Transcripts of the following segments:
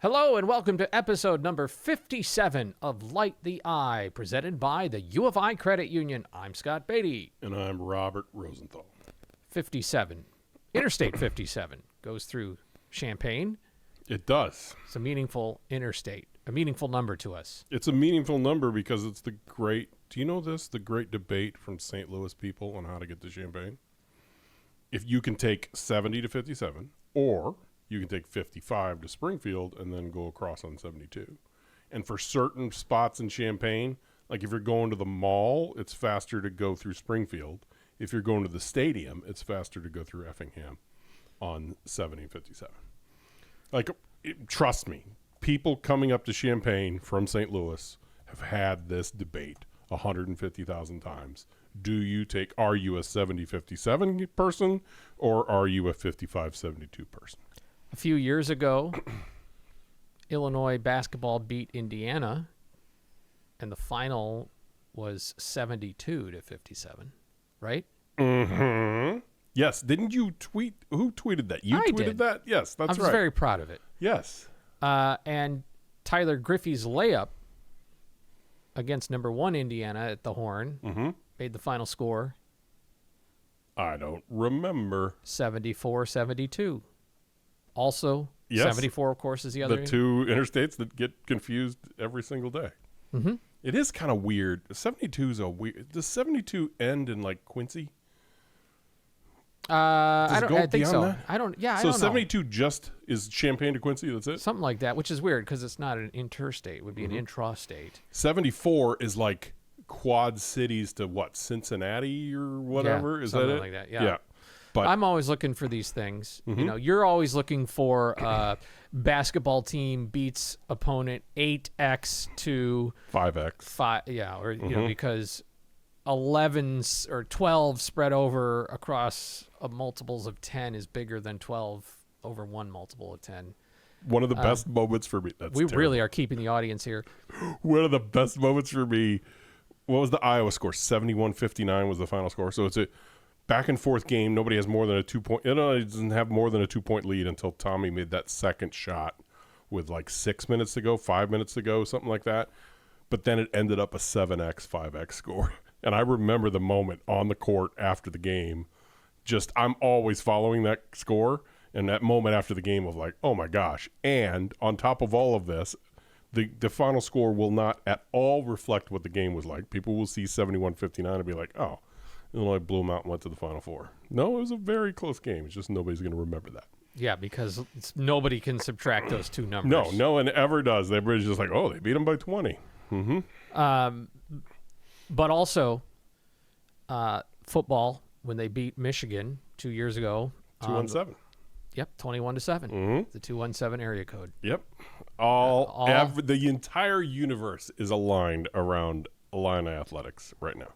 Hello and welcome to episode number 57 of Light the Eye, presented by the U of I Credit Union. I'm Scott Beatty. And I'm Robert Rosenthal. 57. Interstate 57 goes through Champaign. It does. It's a meaningful interstate, a meaningful number to us. It's a meaningful number because it's the great, do you know this? The great debate from St. Louis people on how to get to Champaign. If you can take 70 to 57, or you can take 55 to Springfield and then go across on 72. And for certain spots in Champaign, like if you're going to the mall, it's faster to go through Springfield. If you're going to the stadium, it's faster to go through Effingham on 70 and 57. Like, trust me, people coming up to Champaign from St. Louis have had this debate 150,000 times. Are you a 70-57 person or are you a 55-72 person? A few years ago, Illinois basketball beat Indiana, and the final was 72 to 57, right? Mm-hmm. Yes. Didn't you tweet? Who tweeted that? You tweeted did. that? Yes, that's right. I was very proud of it. Yes. And Tyler Griffey's layup against number 1 Indiana at the Horn made the final score. I don't remember. 74-72. Also, yes. 74, of course, is the other. The two interstates that get confused every single day. Mm-hmm. It is kind of weird. 72 is a weird. Does 72 end in like Quincy? I think so. That? I don't. Yeah, so I don't 72 just is Champaign to Quincy. That's it. Something like that, which is weird because it's not an interstate. It would be an intrastate. 74 is like Quad Cities to what? Cincinnati or whatever. Yeah, is something that it? like that. Yeah. Yeah. But I'm always looking for these things. You know, you're always looking for basketball team beats opponent 8x to 5x. 5. Yeah, or you know, because 11 or 12 spread over across multiples of 10 is bigger than 12 over one multiple of 10. One of the best moments for me. We really are keeping the audience here. One of the best moments for me. What was the Iowa score? 71-59 was the final score. So it's a back and forth game. Nobody has more than a 2-point. It doesn't have more than a 2-point lead until Tommy made that second shot with like 6 minutes to go, 5 minutes to go, something like that. But then it ended up a 7x, 5x score. And I remember the moment on the court after the game. I'm always following that score. And that moment after the game of like, oh my gosh. And on top of all of this, the final score will not at all reflect what the game was like. People will see 71-59 and be like, oh, Illinois blew them out and went to the Final Four. No, it was a very close game. It's just nobody's going to remember that. Yeah, because nobody can subtract those two numbers. No one ever does. Everybody's just like, oh, they beat them by 20. But also, football, when they beat Michigan 2 years ago. 2-1-7. Yep, 21-7. The 217 area code. Yep. The entire universe is aligned around Illini athletics right now.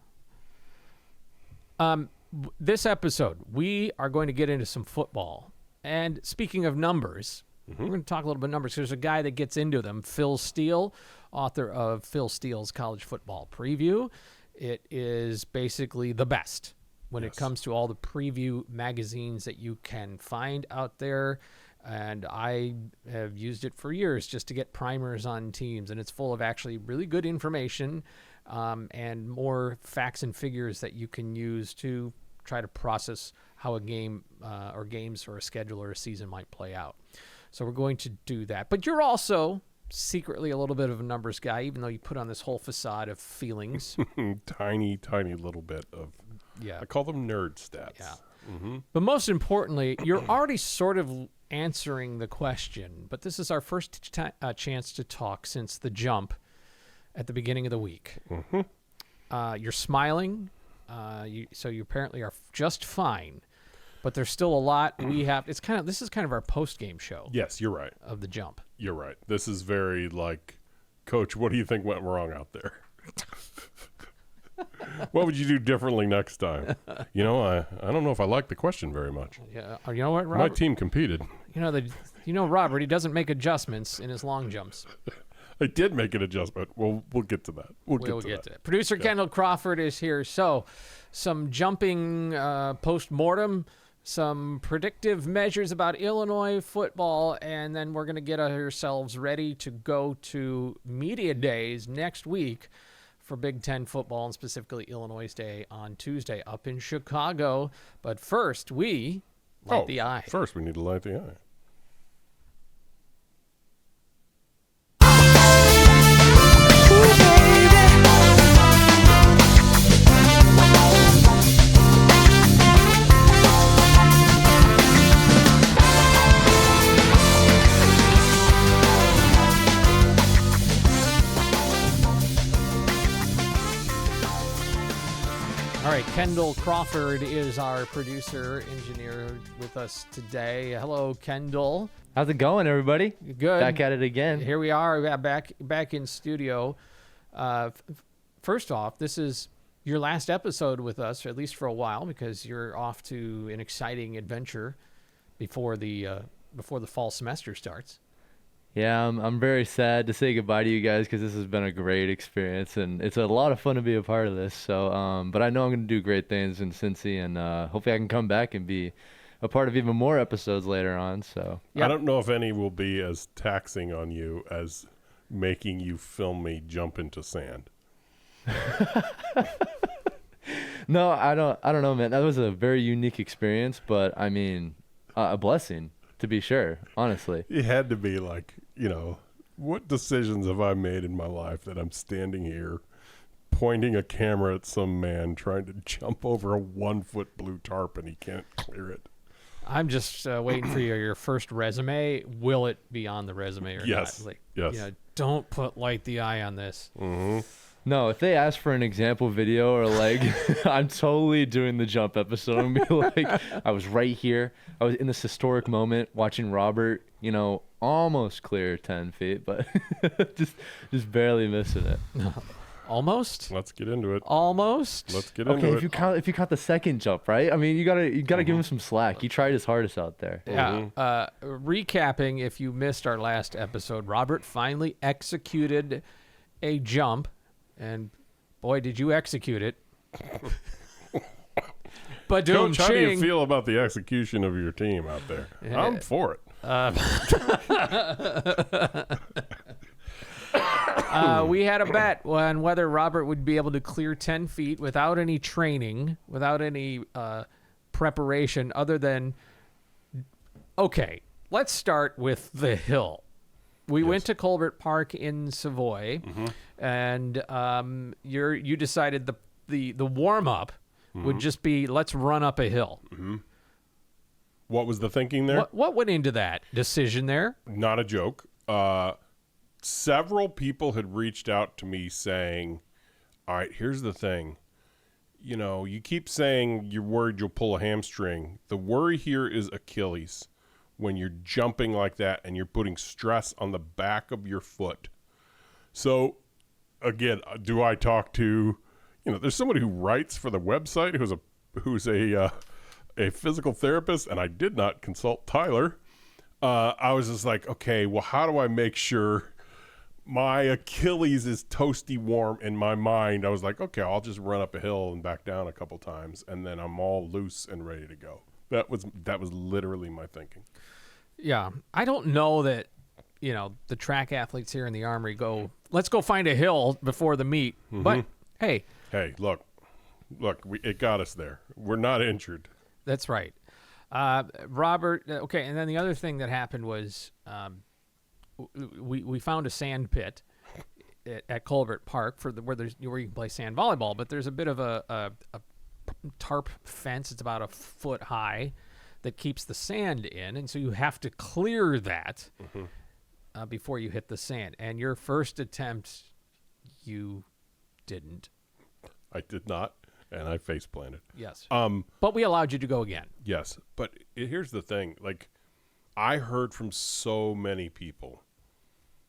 This episode, we are going to get into some football. And speaking of numbers, we're going to talk a little bit of numbers. There's a guy that gets into them, Phil Steele, author of Phil Steele's College Football Preview. It is basically the best when it comes to all the preview magazines that you can find out there. And I have used it for years just to get primers on teams. And it's full of actually really good information and more facts and figures that you can use to try to process how a game or games or a schedule or a season might play out. So we're going to do that. But you're also secretly a little bit of a numbers guy, even though you put on this whole facade of feelings. Tiny little bit of, I call them nerd stats. Yeah. But most importantly, you're already sort of answering the question, but this is our first chance to talk since the jump at the beginning of the week. You're smiling, so you apparently are just fine, but there's still a lot we have. This is kind of our post-game show. Yes, you're right. Of the jump. You're right. This is very like, Coach, what do you think went wrong out there? What would you do differently next time? I don't know if I like the question very much. Yeah, you know what, Robert? My team competed. Robert, he doesn't make adjustments in his long jumps. I did make an adjustment. We'll get to that. We'll get to that. Producer Kendall Crawford is here. So, some jumping post-mortem, some predictive measures about Illinois football, and then we're going to get ourselves ready to go to Media Days next week for Big Ten football, and specifically Illinois Day on Tuesday up in Chicago. But first, we light the eye. First, we need to light the eye. All right, Kendall Crawford is our producer, engineer with us today. Hello, Kendall. How's it going, everybody? Good. Back at it again. Here we are, back in studio. First off, this is your last episode with us, or at least for a while, because you're off to an exciting adventure before the fall semester starts. Yeah, I'm very sad to say goodbye to you guys because this has been a great experience and it's a lot of fun to be a part of this. So, but I know I'm going to do great things in Cincy, and hopefully I can come back and be a part of even more episodes later on. So Yep. I don't know if any will be as taxing on you as making you film me jump into sand. No, I don't know, man. That was a very unique experience, but I mean, a blessing to be sure. Honestly, It had to be like, what decisions have I made in my life that I'm standing here pointing a camera at some man trying to jump over a 1-foot blue tarp and he can't clear it? I'm just waiting for your first resume. Will it be on the resume or Yes. not? Yes. Don't put light the eye on this. Mm-hmm. no. If they ask for an example video or like, I'm totally doing the jump episode and be like, I was right here. I was in this historic moment watching Robert, almost clear 10 feet, but just barely missing it. Almost? Let's get into it. Almost? Let's get Okay, into if it. you count the second jump, right? I mean, you gotta give him some slack. He tried his hardest out there. Yeah. Recapping, if you missed our last episode, Robert finally executed a jump, and boy, did you execute it. But Coach, how do you feel about the execution of your team out there? I'm for it. We had a bet on whether Robert would be able to clear 10 feet without any training, without any preparation other than, okay, let's start with the hill. We went to Colbert Park in Savoy, and you decided the warm-up would just be, let's run up a hill. What was the thinking there? What went into that decision there? Not a joke. Several people had reached out to me saying, all right, here's the thing. You keep saying you're worried you'll pull a hamstring. The worry here is Achilles. When you're jumping like that and you're putting stress on the back of your foot. So, again, do I talk to, there's somebody who writes for the website who's a physical therapist, and I did not consult Tyler. I was just like, okay, well, how do I make sure my Achilles is toasty warm in my mind? I was like, okay, I'll just run up a hill and back down a couple times, and then I'm all loose and ready to go. That was literally my thinking. Yeah, I don't know that, the track athletes here in the Armory go, let's go find a hill before the meet. But, hey. Hey, look, it got us there. We're not injured. That's right. Robert, okay, and then the other thing that happened was we found a sand pit at Colbert Park where you can play sand volleyball, but there's a bit of a tarp fence. It's about a foot high that keeps the sand in, and so you have to clear that before you hit the sand. And your first attempt, you didn't. I did not, and I face planted. Yes. But we allowed you to go again. Yes, but here's the thing. Like, I heard from so many people,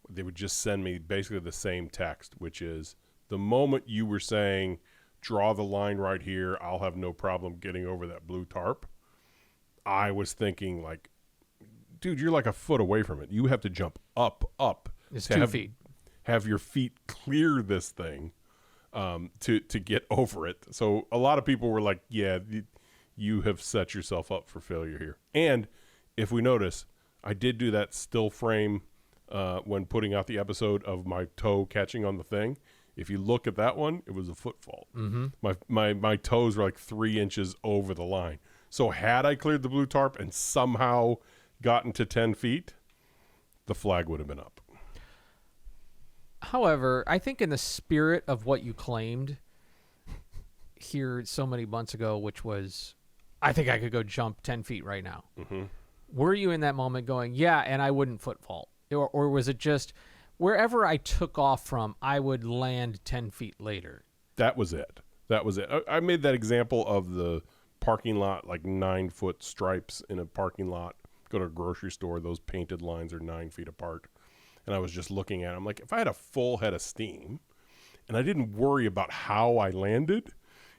they would just send me basically the same text, which is the moment you were saying, draw the line right here, I'll have no problem getting over that blue tarp. I was thinking, like, dude, you're like a foot away from it. You have to jump up. It's 2 feet. Have your feet clear this thing to get over it. So a lot of people were like, yeah, you have set yourself up for failure here. And if we notice, I did do that still frame when putting out the episode of my toe catching on the thing. If you look at that one, it was a foot fault. Mm-hmm. My toes were like 3 inches over the line. So had I cleared the blue tarp and somehow gotten to 10 feet, the flag would have been up. However, I think in the spirit of what you claimed here so many months ago, which was, I think I could go jump 10 feet right now. Mm-hmm. Were you in that moment going, yeah, and I wouldn't foot fault? Or was it just wherever I took off from, I would land 10 feet later? That was it. I made that example of the parking lot, like 9-foot stripes in a parking lot. Go to a grocery store, those painted lines are 9 feet apart. And I was just looking at them like, if I had a full head of steam and I didn't worry about how I landed,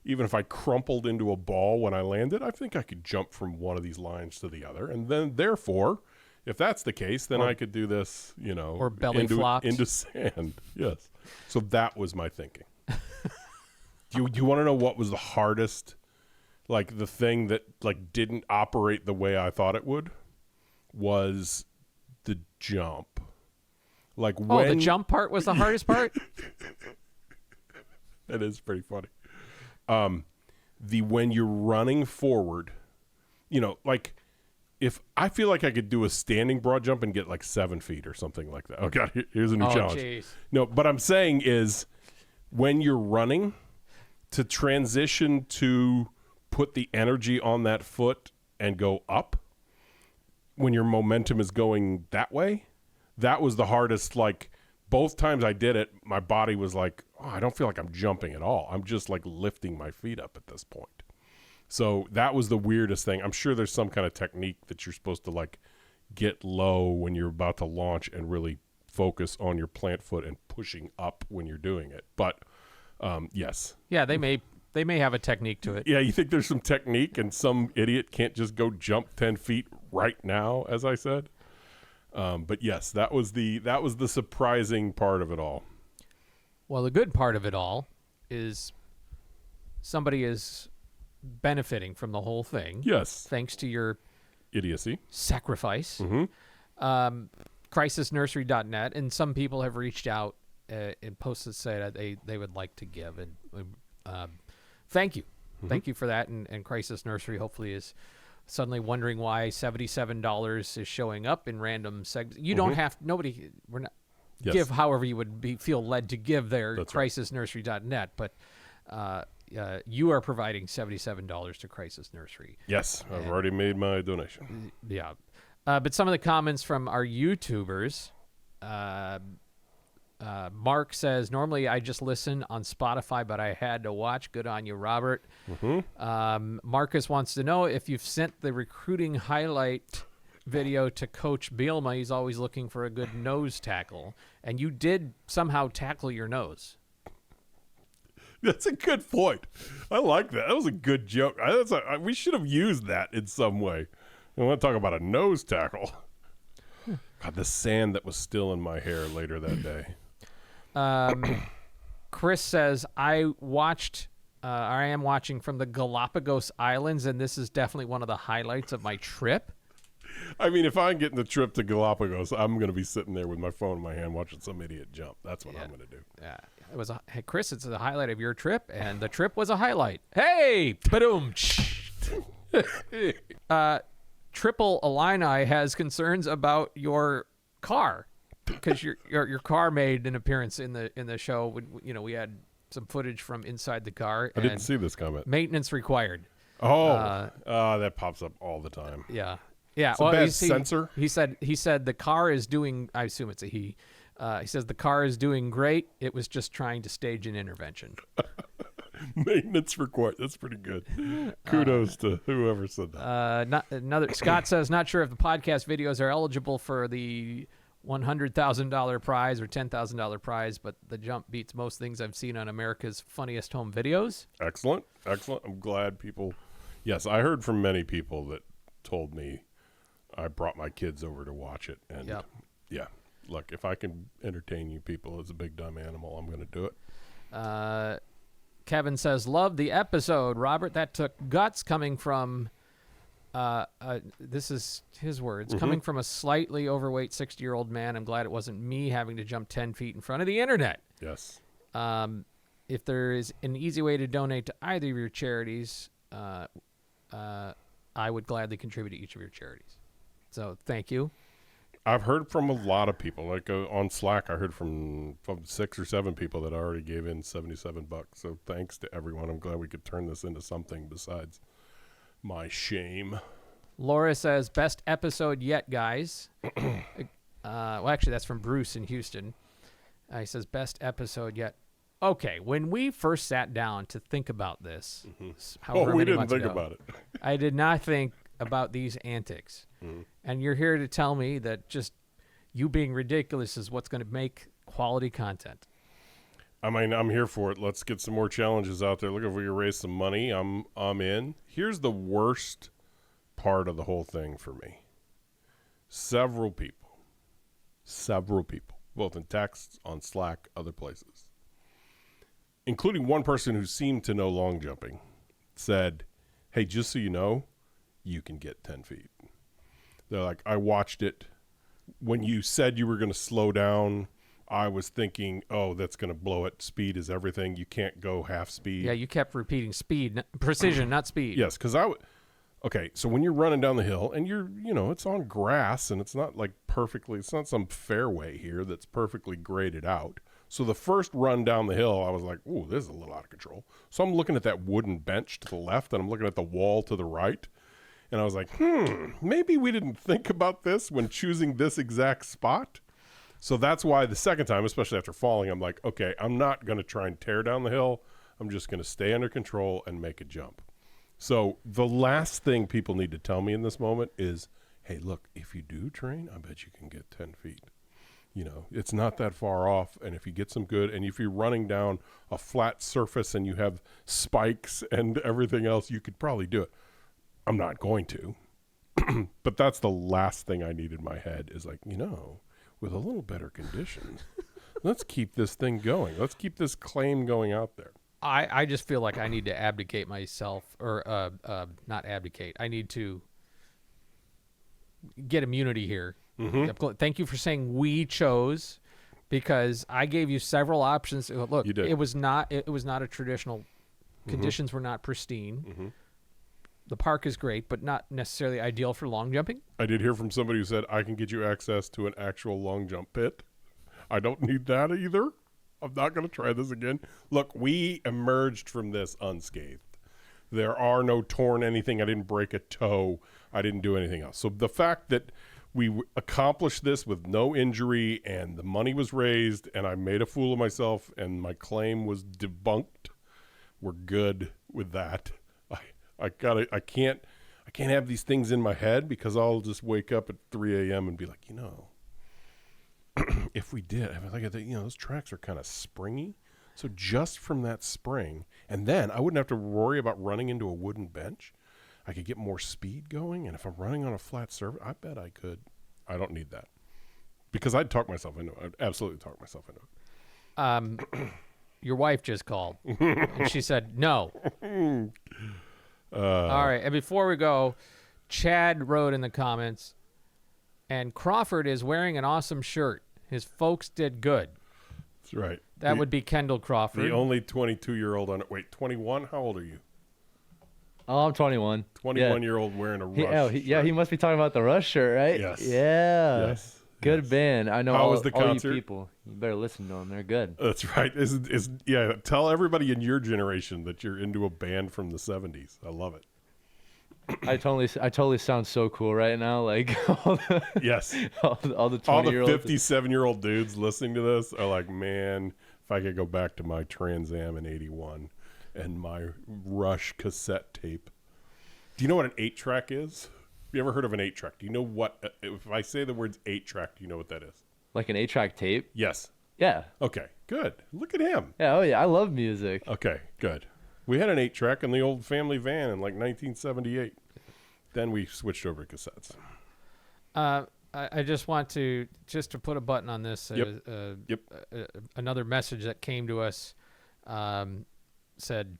even if I crumpled into a ball when I landed, I think I could jump from one of these lines to the other. And then, therefore, if that's the case, then I could do this, or belly flops into sand. Yes. So that was my thinking. Do you want to know what was the hardest, like the thing that like didn't operate the way I thought it would? Was the jump. Like when the jump part was the hardest part? That is pretty funny. When you're running forward, like if I feel like I could do a standing broad jump and get like 7 feet or something like that. Oh God, here's a new challenge. Geez. No, but I'm saying is when you're running, to transition to put the energy on that foot and go up when your momentum is going that way, that was the hardest. Like both times I did it, my body was like, oh, I don't feel like I'm jumping at all. I'm just like lifting my feet up at this point. So that was the weirdest thing. I'm sure there's some kind of technique that you're supposed to like get low when you're about to launch and really focus on your plant foot and pushing up when you're doing it. But yes. Yeah, they may have a technique to it. Yeah, you think there's some technique and some idiot can't just go jump 10 feet right now, as I said? But yes, that was the surprising part of it all. Well, the good part of it all is somebody is benefiting from the whole thing. Yes. Thanks to your idiocy. Sacrifice. Mm-hmm. Crisisnursery.net, and some people have reached out and posted say that they would like to give, and thank you. Mm-hmm. Thank you for that, and Crisis Nursery hopefully is suddenly wondering why $77 is showing up in random segments. You don't have we're not give however you would feel led to give there. That's crisisnursery.net, but you are providing $77 to Crisis Nursery. Yes, I've already made my donation. Yeah. But some of the comments from our YouTubers, Mark says, normally I just listen on Spotify, but I had to watch. Good on you, Robert. Mm-hmm. Marcus wants to know if you've sent the recruiting highlight video to Coach Bielma. He's always looking for a good nose tackle. And you did somehow tackle your nose. That's a good point. I like that. That was a good joke. We should have used that in some way. I want to talk about a nose tackle. God, the sand that was still in my hair later that day. Chris says, I am watching from the Galapagos Islands, and this is definitely one of the highlights of my trip. I mean, if I'm getting the trip to Galapagos, I'm going to be sitting there with my phone in my hand watching some idiot jump. That's what I'm going to do. Yeah. Hey, Chris, it's the highlight of your trip, and the trip was a highlight. Hey! Ba-doom! Triple Illini has concerns about your car because your car made an appearance in the show. We had some footage from inside the car. I didn't see this comment. Maintenance required. That pops up all the time. Yeah. Yeah. It's a bad sensor. He said the car is doing. I assume it's a he. He says the car is doing great. It was just trying to stage an intervention. Maintenance required. That's pretty good. Kudos to whoever said that. Scott says, not sure if the podcast videos are eligible for the $100,000 prize or $10,000 prize, but the jump beats most things I've seen on America's Funniest Home Videos. Excellent. I'm glad people. Yes, I heard from many people that told me I brought my kids over to watch it, and yeah. Look, if I can entertain you people as a big dumb animal, I'm going to do it. Kevin says, love the episode. Robert, that took guts coming from, this is his words, coming from a slightly overweight 60-year-old man. I'm glad it wasn't me having to jump 10 feet in front of the internet. Yes. If there is an easy way to donate to either of your charities, I would gladly contribute to each of your charities. So thank you. I've heard from a lot of people. Like on Slack, I heard from 6 or 7 people that already gave in $77. So thanks to everyone. I'm glad we could turn this into something besides my shame. Laura says, best episode yet, guys. Well, actually, that's from Bruce in Houston. He says, best episode yet. Okay, when we first sat down to think about this, however we many didn't months think ago, about it. I did not think about these antics. And you're here to tell me that just you being ridiculous is what's going to make quality content. I mean, I'm here for it. Let's get some more challenges out there. Look, if we can raise some money, I'm in. Here's the worst part of the whole thing for me. Several people, both in texts, on Slack, other places, including one person who seemed to know long jumping, said, hey, just so you know, you can get 10 feet. They're like, I watched it. When you said you were going to slow down, I was thinking, oh, that's going to blow it. Speed is everything. You can't go half speed. Yeah, you kept repeating speed, precision, not speed. Yes, because okay, so when you're running down the hill and it's on grass and it's not like it's not some fairway here that's perfectly graded out. So the first run down the hill, I was like, ooh, this is a little out of control. So I'm looking at that wooden bench to the left and I'm looking at the wall to the right. And I was like, maybe we didn't think about this when choosing this exact spot. So that's why the second time, especially after falling, I'm like, okay, I'm not going to try and tear down the hill. I'm just going to stay under control and make a jump. So the last thing people need to tell me in this moment is, hey, look, if you do train, I bet you can get 10 feet. It's not that far off. And if you get some good, and if you're running down a flat surface and you have spikes and everything else, you could probably do it. I'm not going to. But that's the last thing I need in my head is like, with a little better conditions, let's keep this thing going. Let's keep this claim going out there. I just feel like I need to abdicate myself, or not abdicate. I need to get immunity here. Thank you for saying we chose, because I gave you several options. Look, You did. it was not a traditional. Conditions were not pristine. The park is great, but not necessarily ideal for long jumping. I did hear from somebody who said, I can get you access to an actual long jump pit. I don't need that either. I'm not going to try this again. Look, we emerged from this unscathed. There are no torn anything. I didn't break a toe. I didn't do anything else. So the fact that we accomplished this with no injury and the money was raised and I made a fool of myself and my claim was debunked, we're good with that. I can't have these things in my head, because I'll just wake up at 3 a.m. and be like, if we did, I mean, like, those tracks are kind of springy. So just from that spring, and then I wouldn't have to worry about running into a wooden bench. I could get more speed going. And if I'm running on a flat surface, I bet I could. I don't need that, because I'd talk myself into it. I'd absolutely talk myself into it. Your wife just called and she said, no. All right. And before we go, Chad wrote in the comments, and Crawford is wearing an awesome shirt. His folks did good. That's right. That would be Kendall Crawford. The only 22-year-old on it. Wait, 21? How old are you? Oh, I'm 21. 21-year-old wearing a Rush shirt. He must be talking about the Rush shirt, right? Yes. Yeah. Yes. Good band. I know How all, was the all you concert? people. You better listen to them. They're good. That's right. Tell everybody in your generation that you're into a band from the 70s. I love it. I totally sound so cool right now. Like Yes. all the All the 20-year-olds. 57-year-old dudes listening to this are like, man, if I could go back to my Trans Am in 81 and my Rush cassette tape. Do you know what an 8-track is? Have you ever heard of an 8-track? Do you know what, if I say the words 8-track, do you know what that is? Like an 8-track tape? Yes. Yeah. Okay, good. Look at him. Yeah. Oh yeah. I love music. Okay, good. We had an 8-track in the old family van in like 1978. Then we switched over to cassettes. I just want to put a button on this. Yep. Another message that came to us. said,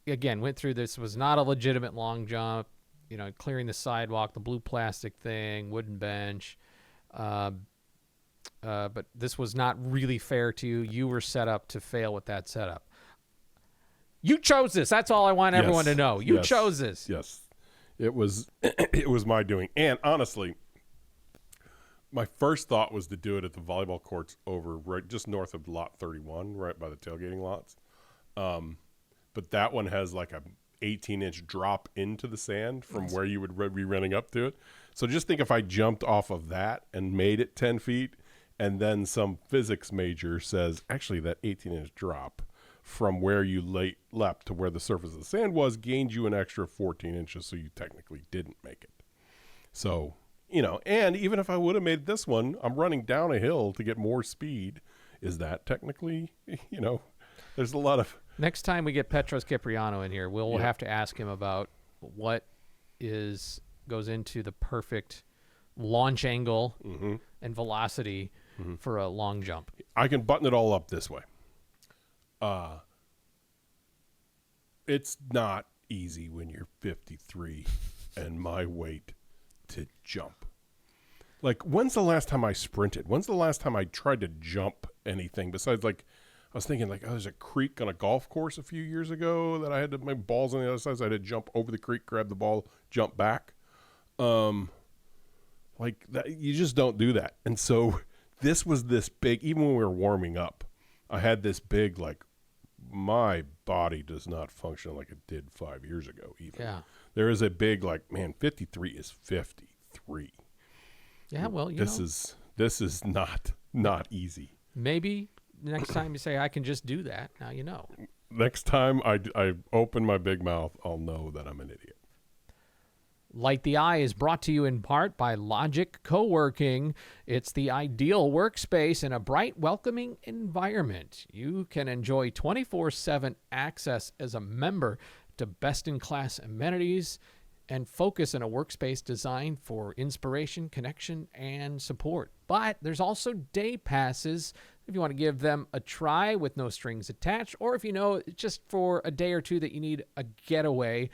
again, went through this, was not a legitimate long jump, clearing the sidewalk, the blue plastic thing, wooden bench. But this was not really fair to you. You were set up to fail with that setup. You chose this. That's all I want everyone to know. You chose this. Yes. It was it was my doing. And honestly, my first thought was to do it at the volleyball courts over right just north of lot 31, right by the tailgating lots. But that one has like a 18-inch drop into the sand from where you would be running up to it. So just think if I jumped off of that and made it 10 feet, and then some physics major says, actually, that 18-inch drop from where you leapt to where the surface of the sand was gained you an extra 14 inches, so you technically didn't make it. So, and even if I would have made this one, I'm running down a hill to get more speed. Is that technically, there's a lot of... Next time we get Petros Kipriano in here, we'll have to ask him about what goes into the perfect launch angle and velocity for a long jump. I can button it all up this way. It's not easy when you're 53 and my weight to jump. Like, when's the last time I sprinted? When's the last time I tried to jump anything besides, like, I was thinking, like, there's a creek on a golf course a few years ago that I had to, my balls on the other side, so I had to jump over the creek, grab the ball, jump back. Like, that, you just don't do that. And so this was this big, even when we were warming up, I had this big, like, my body does not function like it did 5 years ago even. Yeah. There is a big, like, man, 53 is 53. Yeah, well, this is not easy. Maybe next time you say, I can just do that, now you know. Next time I open my big mouth, I'll know that I'm an idiot. Light the Eye is brought to you in part by Logic Co-working. It's the ideal workspace in a bright, welcoming environment. You can enjoy 24/7 access as a member to best-in-class amenities and focus in a workspace designed for inspiration, connection, and support. But there's also day passes if you want to give them a try with no strings attached, or if just for a day or two that you need a getaway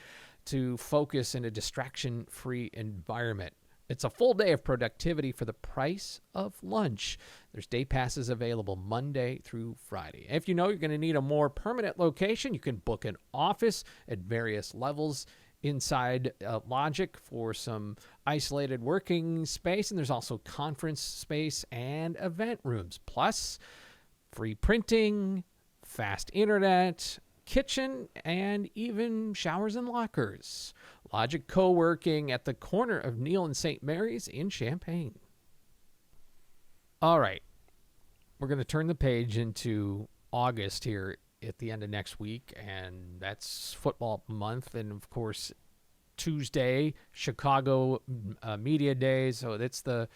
to focus in a distraction-free environment. It's a full day of productivity for the price of lunch. There's day passes available Monday through Friday. If you're going to need a more permanent location, you can book an office at various levels inside Logic for some isolated working space, and there's also conference space and event rooms, plus free printing, fast internet, kitchen, and even showers and lockers. Logic Co-working at the corner of Neal and St. Mary's in Champaign. All right. We're going to turn the page into August here at the end of next week, and that's football month. And, of course, Tuesday, Chicago Media Day. So it's the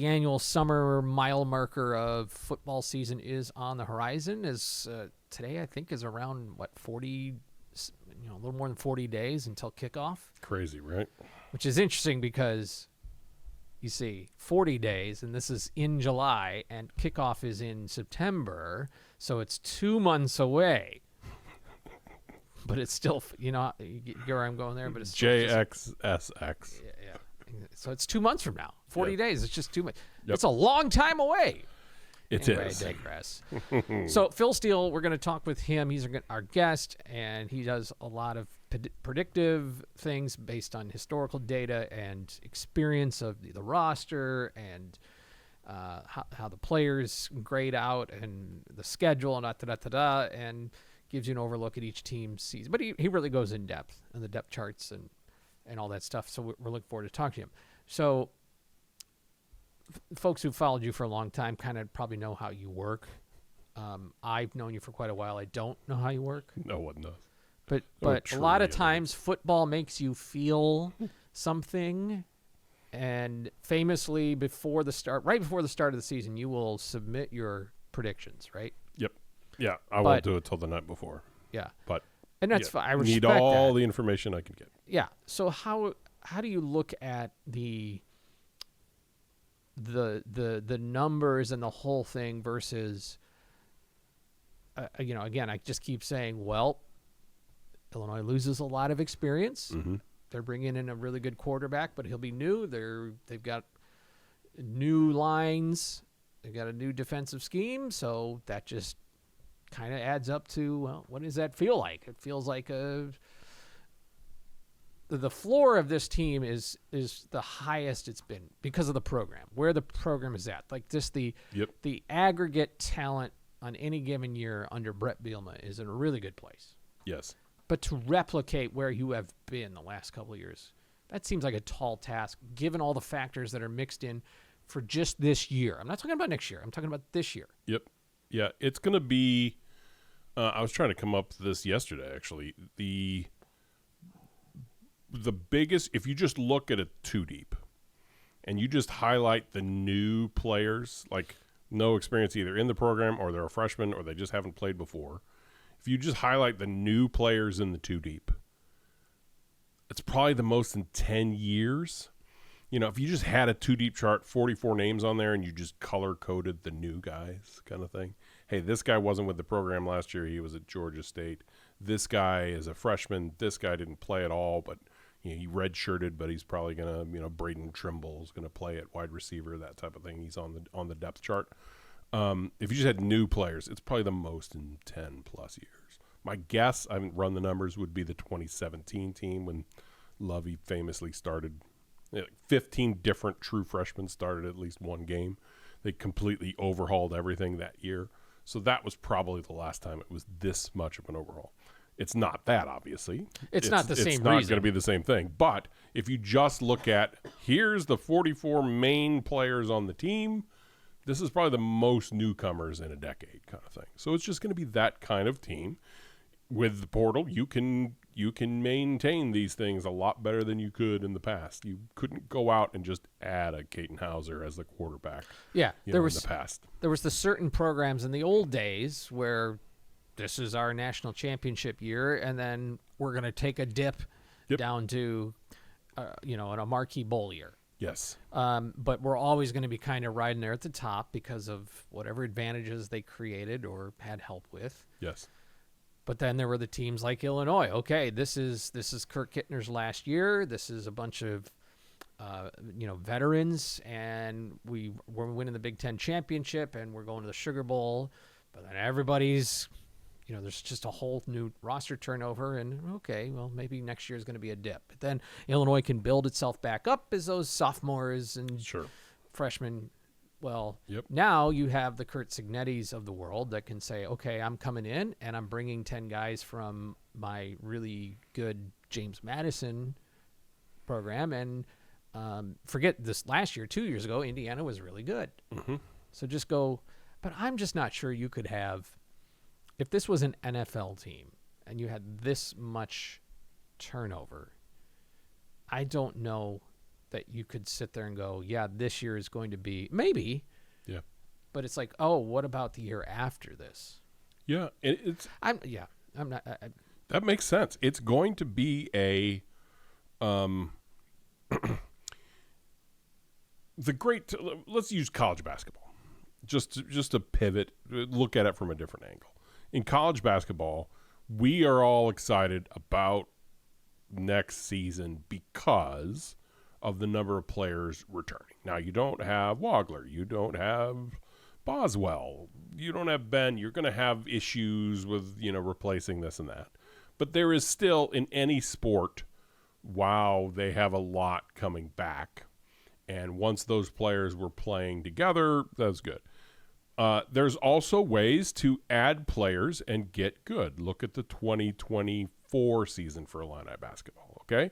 annual summer mile marker of football season is on the horizon. As today, I think, is around 40, a little more than 40 days until kickoff. Crazy, right? Which is interesting because you see 40 days, and this is in July, and kickoff is in September, so it's 2 months away. But it's still, you get where I'm going there, but it's still JXSX. Yeah. So it's 2 months from now. 40 days. It's just 2 months. Yep. It's a long time away. Anyway, I digress. So Phil Steele, we're going to talk with him. He's our guest, and he does a lot of predictive things based on historical data and experience of the roster and how the players grade out and the schedule and and gives you an overlook at each team's season. But he really goes in depth on the depth charts and all that stuff. So we're looking forward to talking to him. So folks who followed you for a long time kind of probably know how you work. I've known you for quite a while. I don't know how you work. No one does. But a lot of times football makes you feel something. And famously, right before the start of the season, you will submit your predictions, right? Yep. Yeah, I won't do it till the night before. Yeah. And that's fine. I need respect all that. the information I can get. Yeah. So how do you look at the numbers and the whole thing versus again, I just keep saying, well, Illinois loses a lot of experience. Mm-hmm. They're bringing in a really good quarterback, but he'll be new. They've got new lines. They've got a new defensive scheme, so that just kind of adds up to, well, what does that feel like? It feels like the floor of this team is the highest it's been because of the program, where the program is at. Like just the aggregate talent on any given year under Brett Bielema is in a really good place. Yes. But to replicate where you have been the last couple of years, that seems like a tall task, given all the factors that are mixed in for just this year. I'm not talking about next year. I'm talking about this year. Yep. Yeah, it's going to be I was trying to come up with this yesterday, actually. The biggest, if you just look at it two deep and you just highlight the new players, like no experience either in the program or they're a freshman or they just haven't played before, if you just highlight the new players in the two deep, it's probably the most in 10 years. You know, if you just had a two deep chart, 44 names on there, and you just color coded the new guys kind of thing. Hey, this guy wasn't with the program last year. He was at Georgia State. This guy is a freshman. This guy didn't play at all, but he redshirted, but he's probably going to, Braden Trimble is going to play at wide receiver, that type of thing. He's on the depth chart. If you just had new players, it's probably the most in 10 plus years. My guess, I haven't run the numbers, would be the 2017 team when Lovey famously started. 15 different true freshmen started at least one game. They completely overhauled everything that year. So that was probably the last time it was this much of an overhaul. It's not that, obviously. It's not the same It's not reason. going to be the same thing. But if you just look at, here's the 44 main players on the team, this is probably the most newcomers in a decade kind of thing. So it's just going to be that kind of team. With the portal, you can maintain these things a lot better than you could in the past. You couldn't go out and just add a Caton Hauser as the quarterback. Yeah, in the past. There was the certain programs in the old days where this is our national championship year, and then we're going to take a dip down to, a marquee bowl year. Yes. But we're always going to be kind of riding there at the top because of whatever advantages they created or had help with. Yes. But then there were the teams like Illinois. Okay, this is Kirk Kittner's last year. This is a bunch of veterans, and we're winning the Big Ten championship, and we're going to the Sugar Bowl. But then everybody's, there's just a whole new roster turnover, and okay, well, maybe next year is going to be a dip. But then Illinois can build itself back up as those sophomores and freshmen. Well, now you have the Kurt Signettis of the world that can say, okay, I'm coming in and I'm bringing 10 guys from my really good James Madison program. And forget this last year, 2 years ago, Indiana was really good. Mm-hmm. So just go. But I'm just not sure you could have, if this was an NFL team and you had this much turnover, I don't know that you could sit there and go, yeah, this year is going to be maybe. Yeah. But it's like, oh, what about the year after this? Yeah. I'm not. That makes sense. It's going to be a, let's use college basketball. Just to pivot, look at it from a different angle. In college basketball, we are all excited about next season because of the number of players returning. Now, you don't have Wagler. You don't have Boswell. You don't have Ben. You're going to have issues with, replacing this and that. But there is still, in any sport, wow, they have a lot coming back. And once those players were playing together, that's good. There's also ways to add players and get good. Look at the 2024 season for Illini basketball, okay?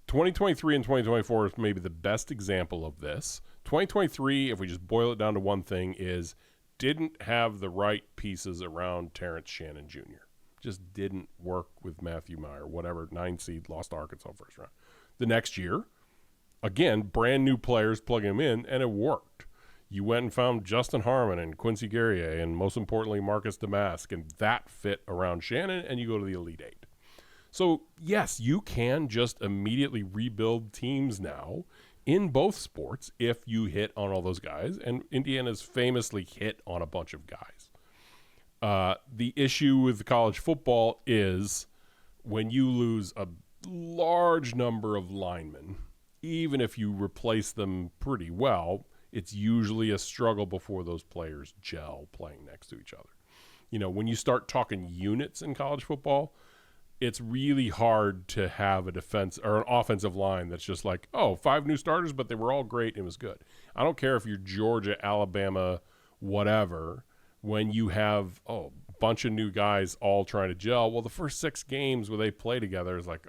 2023 and 2024 is maybe the best example of this. 2023, if we just boil it down to one thing, is didn't have the right pieces around Terrence Shannon Jr. Just didn't work with Matthew Meyer, whatever, 9 seed, lost to Arkansas first round. The next year, again, brand new players plugging them in, and it worked. You went and found Justin Harmon and Quincy Guerrier and, most importantly, Marcus Damask, and that fit around Shannon, and you go to the Elite Eight. So, yes, you can just immediately rebuild teams now in both sports if you hit on all those guys, and Indiana's famously hit on a bunch of guys. The issue with college football is when you lose a large number of linemen, even if you replace them pretty well, it's usually a struggle before those players gel playing next to each other. When you start talking units in college football, it's really hard to have a defense or an offensive line that's just like, 5 new starters, but they were all great and it was good. I don't care if you're Georgia, Alabama, whatever, when you have a bunch of new guys all trying to gel. Well, the first 6 games where they play together is like,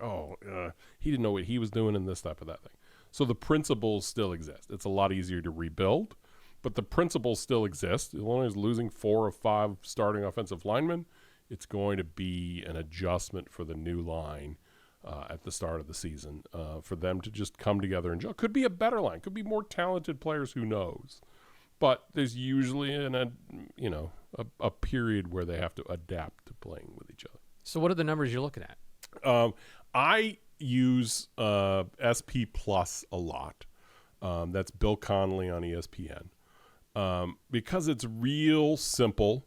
he didn't know what he was doing and this type of that thing. So the principles still exist. It's a lot easier to rebuild, but the principles still exist. Illinois is losing 4 of 5 starting offensive linemen. It's going to be an adjustment for the new line at the start of the season for them to just come together and gel. Could be a better line. Could be more talented players. Who knows? But there's usually a period where they have to adapt to playing with each other. So what are the numbers you're looking at? I use SP Plus a lot. That's Bill Connolly on ESPN. Because it's real simple.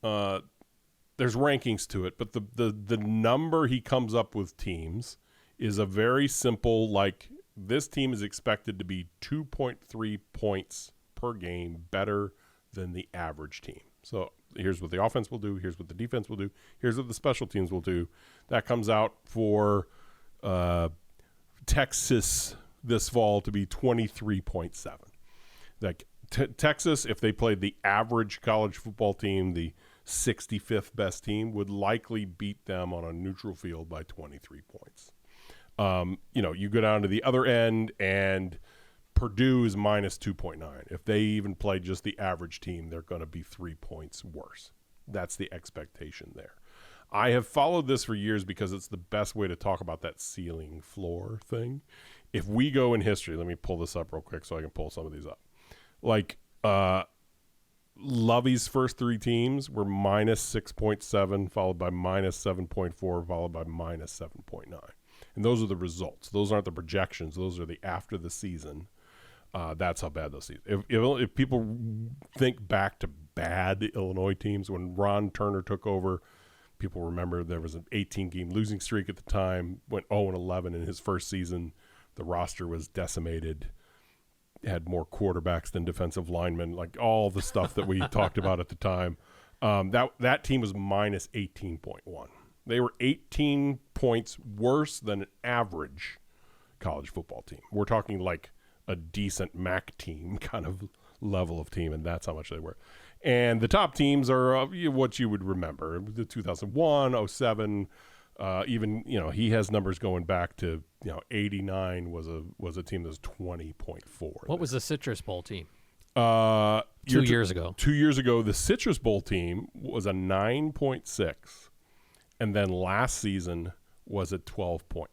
There's rankings to it, but the number he comes up with teams is a very simple, like, this team is expected to be 2.3 points per game better than the average team. So here's what the offense will do. Here's what the defense will do. Here's what the special teams will do. That comes out for Texas this fall to be 23.7. Like Texas, if they played the average college football team, the 65th best team, would likely beat them on a neutral field by 23 points. You go down to the other end, and Purdue is minus 2.9. If they even play just the average team, they're going to be 3 points worse. That's the expectation there. I have followed this for years because it's the best way to talk about that ceiling floor thing. If we go in history, let me pull this up real quick so I can pull some of these up. Like Lovey's first 3 teams were minus 6.7, followed by minus 7.4, followed by minus 7.9. And those are the results. Those aren't the projections. Those are the after the season. That's how bad those seasons. If people think back to bad Illinois teams, when Ron Turner took over, people remember there was an 18-game losing streak at the time, went 0-11 in his first season. The roster was decimated, had more quarterbacks than defensive linemen, like all the stuff that we talked about at the time. That team was minus 18.1. They were 18 points worse than an average college football team. We're talking like a decent MAC team kind of level of team, and that's how much they were. And the top teams are what you would remember, the 2001, 07, even, he has numbers going back to, 89 was a team that was 20.4. What was the Citrus Bowl team? 2 years ago. 2 years ago, the Citrus Bowl team was a 9.6, and then last season was a 12.9.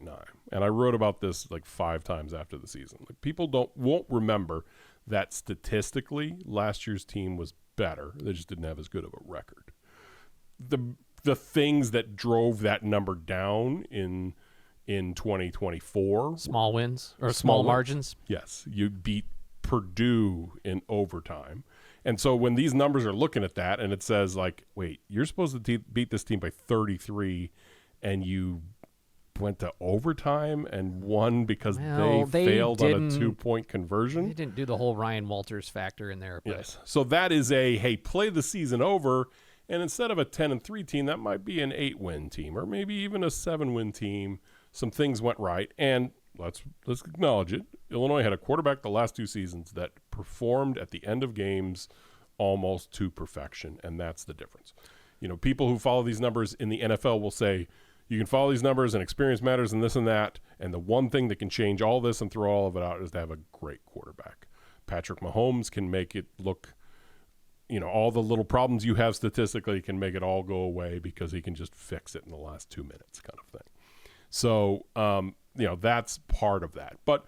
And I wrote about this like 5 times after the season. Like, people won't remember that statistically last year's team was better. They just didn't have as good of a record. The things that drove that number down in 2024, small wins or small margins. Yes, you beat Purdue in overtime. And so when these numbers are looking at that and it says like, wait, you're supposed to beat this team by 33 and you went to overtime and won because they failed on a 2-point conversion. They didn't do the whole Ryan Walters factor in there. But. Yes. So that is play the season over, and instead of a 10-3 team, that might be an 8-win team or maybe even a 7-win team. Some things went right, and let's acknowledge it. Illinois had a quarterback the last 2 seasons that performed at the end of games almost to perfection, and that's the difference. People who follow these numbers in the NFL will say, you can follow these numbers and experience matters and this and that, and the one thing that can change all this and throw all of it out is to have a great quarterback. Patrick Mahomes can make it look, all the little problems you have statistically can make it all go away because he can just fix it in the last 2 minutes kind of thing. So, that's part of that. But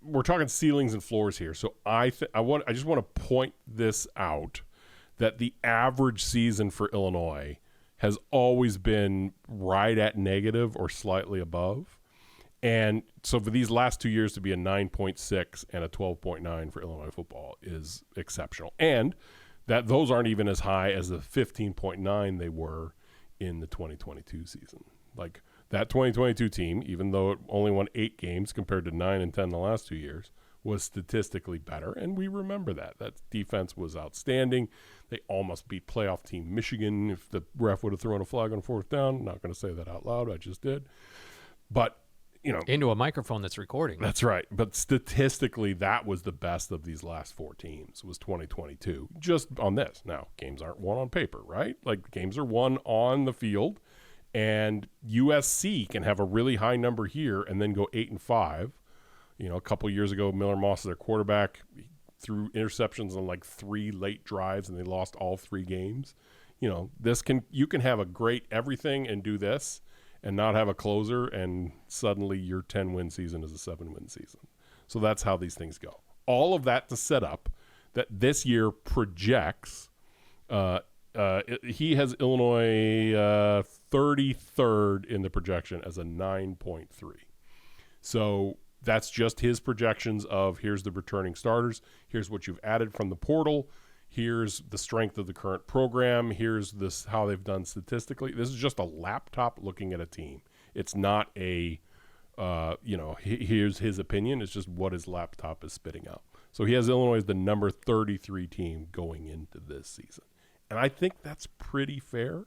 we're talking ceilings and floors here. So I just want to point this out, that the average season for Illinois has always been right at negative or slightly above. And so for these last 2 years to be a 9.6 and a 12.9 for Illinois football is exceptional. And those aren't even as high as the 15.9 they were in the 2022 season. Like that 2022 team, even though it only won 8 games compared to 9 and 10 the last 2 years, was statistically better, and we remember that. That defense was outstanding. They almost beat playoff team Michigan if the ref would have thrown a flag on 4th down. I'm not going to say that out loud. I just did. But, into a microphone that's recording. That's right. But statistically, that was the best of these last 4 teams, was 2022. Just on this. Now, games aren't won on paper, right? Like, games are won on the field, and USC can have a really high number here and then go 8-5. A couple years ago, Miller Moss, their quarterback, threw interceptions on like 3 late drives, and they lost all 3 games. You can have a great everything and do this, and not have a closer, and suddenly your 10-win season is a 7-win season. So that's how these things go. All of that to set up that this year projects. He has Illinois 33rd in the projection as a 9.3. So that's just his projections of here's the returning starters, here's what you've added from the portal, here's the strength of the current program, here's this how they've done statistically. This is just a laptop looking at a team. It's not a, here's his opinion. It's just what his laptop is spitting out. So he has Illinois as the number 33 team going into this season. And I think that's pretty fair.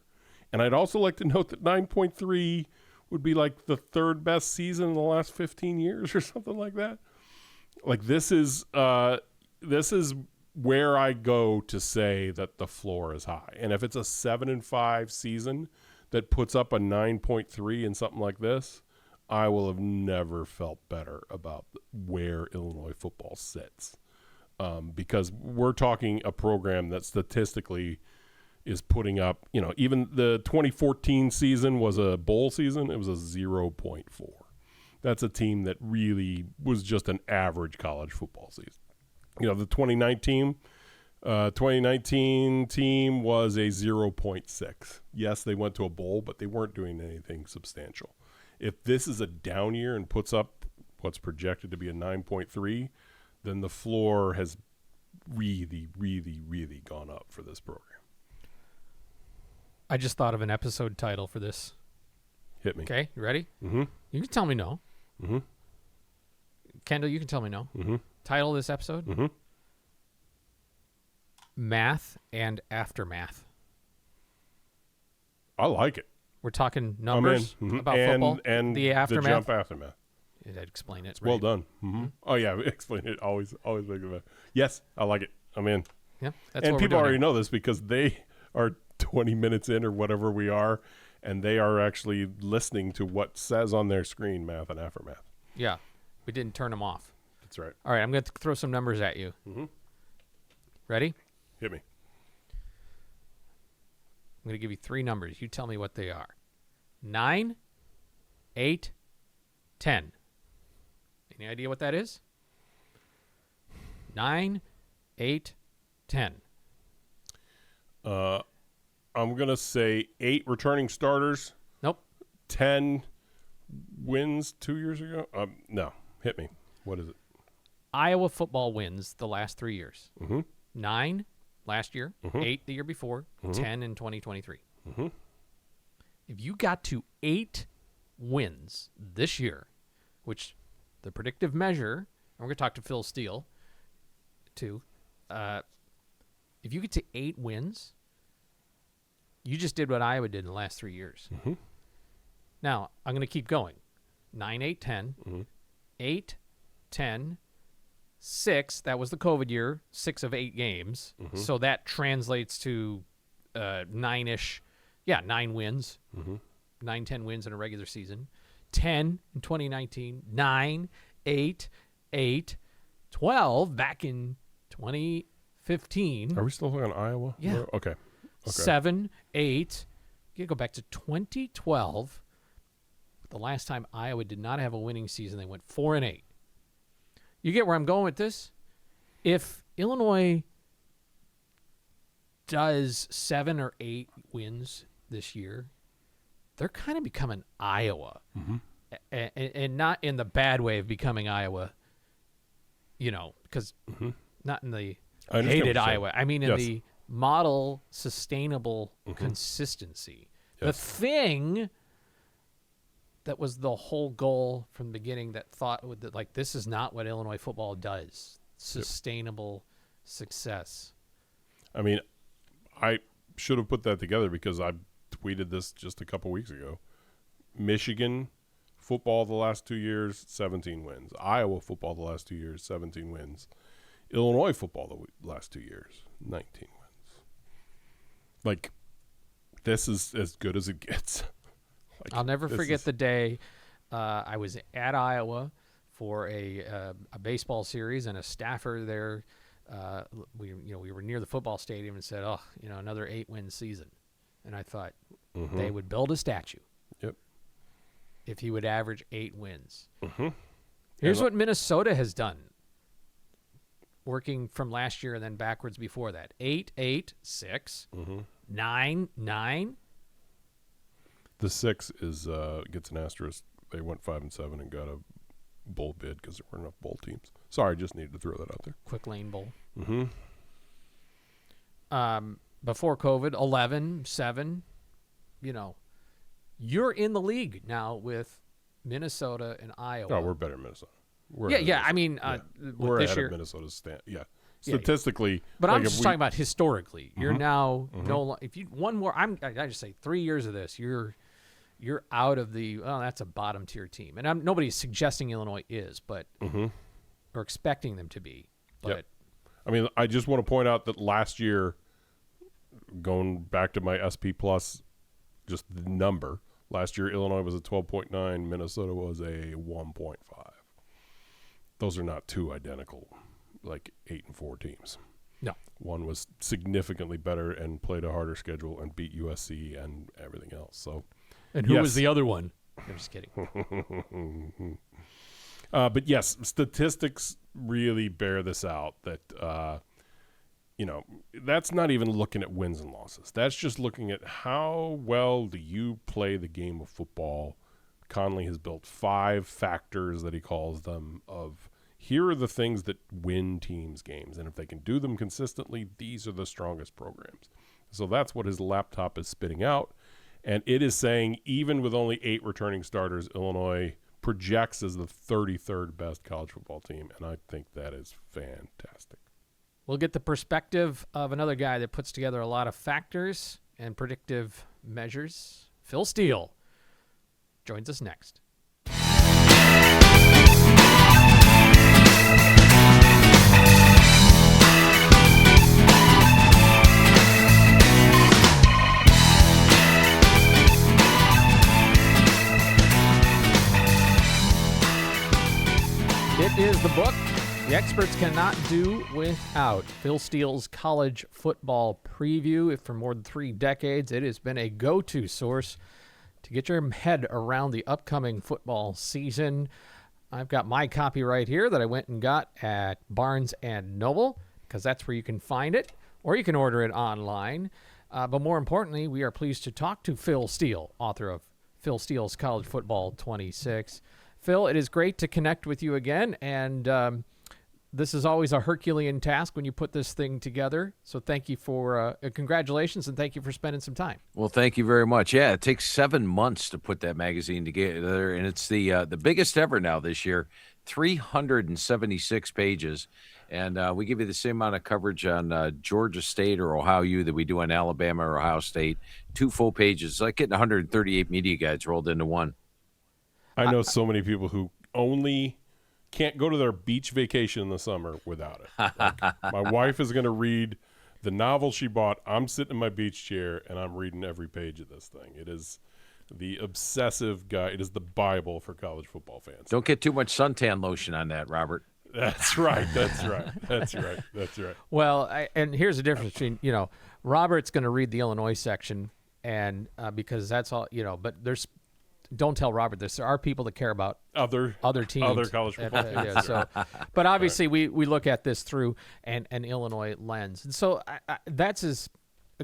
And I'd also like to note that 9.3 would be like the 3rd best season in the last 15 years or something like that. Like this is where I go to say that the floor is high. And if it's a 7-5 season that puts up a 9.3 in something like this, I will have never felt better about where Illinois football sits. Because we're talking a program that statistically is putting up, even the 2014 season was a bowl season. It was a 0.4. That's a team that really was just an average college football season. The 2019 team was a 0.6. Yes, they went to a bowl, but they weren't doing anything substantial. If this is a down year and puts up what's projected to be a 9.3, then the floor has really, really, really gone up for this program. I just thought of an episode title for this. Hit me. Okay, you ready? Mm-hmm. You can tell me no. Mm-hmm. Kendall, you can tell me no. Mm-hmm. Title of this episode? Mm-hmm. Math and Aftermath. I like it. We're talking numbers Mm-hmm. about football and the aftermath. The jump aftermath. I'd explain it. Well done. Mm-hmm. Oh yeah, explain it. Always make it better. Yes, I like it. I'm in. Yeah, that's and what people we're doing already here. know this because they are 20 minutes in or whatever we are, and they are actually listening to what says on their screen, math and aftermath. Yeah, we didn't turn them off. That's right. All right, I'm going to throw some numbers at you. Mm-hmm. Ready? Hit me. I'm going to give you 3 numbers. You tell me what they are. 9, 8, 10. Any idea what that is? 9, 8, 10. I'm going to say 8 returning starters. Nope. 10 wins 2 years ago. No. Hit me. What is it? Iowa football wins the last 3 years. Mm-hmm. 9 last year, Mm-hmm. 8 the year before, 10 in 2023. Mm-hmm. If you got to 8 wins this year, which the predictive measure, and we're going to talk to Phil Steele too, if you get to 8 wins, you just did what Iowa did in the last 3 years. Mm-hmm. Now, I'm going to keep going. 9, 8, 10. Mm-hmm. 8, 10, 6. That was the COVID year, 6 of 8 games. Mm-hmm. So that translates to 9-ish. Yeah, 9 wins. Mm-hmm. 9, 10 wins in a regular season. 10 in 2019. 9, 8, 8, 12 back in 2015. Are we still talking Iowa? Yeah. Okay. 7, 8. You go back to 2012. The last time Iowa did not have a winning season, they went 4-8. You get where I'm going with this? If Illinois does 7 or 8 wins this year, they're kind of becoming Iowa. Mm-hmm. And not in the bad way of becoming Iowa, because not in the I understand hated what you're saying. Iowa. I mean in Yes. the model sustainable consistency. Yes. The thing that was the whole goal from the beginning that thought that, like, this is not what Illinois football does. Sustainable success. I mean, I should have put that together because I tweeted this just a couple weeks ago. Michigan football the last 2 years, 17 wins. Iowa football the last 2 years, 17 wins. Illinois football the last 2 years, 19 wins. Like, this is as good as it gets. Like, I'll never forget the day I was at Iowa for a baseball series, and a staffer there. We were near the football stadium and said, "Oh, another 8-win season," and I thought they would build a statue. Yep. If he would average 8 wins. Here's what Minnesota has done, working from last year and then backwards before that: 8, 8, 6, 9, 9. The 6 is gets an asterisk. They went 5-7 and got a bowl bid because there weren't enough bowl teams. Sorry, just needed to throw that out there. Quick Lane Bowl. Before COVID, 11, 7. You're in the league now with Minnesota and Iowa. Oh, we're better than Minnesota. We're Yeah. I mean, we're this ahead year, of Minnesota's stand. Yeah, statistically. but I'm like, just talking about historically. You're now if you one more. I just say 3 years of this, you're out of the. Well, that's a bottom tier team, and nobody's suggesting Illinois is, but or expecting them to be. But Yep. I mean, I just want to point out that last year, going back to my SP plus, just the number. Last year, Illinois was a 12.9. Minnesota was a 1.5. Those are not two identical, like 8 and 4 teams. No. One was significantly better and played a harder schedule and beat USC and everything else. So, and who yes. was the other one? I'm just kidding. But yes, statistics really bear this out. That that's not even looking at wins and losses. That's just looking at how well do you play the game of football. Conley has built 5 factors that he calls them of here are the things that win teams games. And if they can do them consistently, these are the strongest programs. So that's what his laptop is spitting out. And it is saying even with only 8 returning starters, Illinois projects as the 33rd best college football team. And I think that is fantastic. We'll get the perspective of another guy that puts together a lot of factors and predictive measures. Phil Steele joins us next. It is the book the experts cannot do without. Phil Steele's college football preview. For more than 3 decades, it has been a go-to source to get your head around the upcoming football season. I've got my copy right here that I went and got at Barnes & Noble, because that's where you can find it, or you can order it online. But more importantly, we are pleased to talk to Phil Steele, author of Phil Steele's College Football 26. Phil, it is great to connect with you again, and this is always a Herculean task when you put this thing together. So thank you for congratulations, and thank you for spending some time. Well, thank you very much. Yeah, it takes 7 months to put that magazine together, and it's the biggest ever now this year, 376 pages. And we give you the same amount of coverage on Georgia State or Ohio U that we do on Alabama or Ohio State. 2 full pages. It's like getting 138 media guides rolled into one. I know so many people who only can't go to their beach vacation in the summer without it. Like, my wife is going to read the novel she bought. I'm sitting in my beach chair, and I'm reading every page of this thing. It is the obsessive guide. It is the Bible for college football fans. Don't get too much suntan lotion on that, Robert. That's right. That's right. That's right. That's right. Well, and here's the difference between, Robert's going to read the Illinois section, and because that's all, but don't tell Robert this. There are people that care about other teams, other college football teams. But obviously, we look at this through an Illinois lens, and so that's as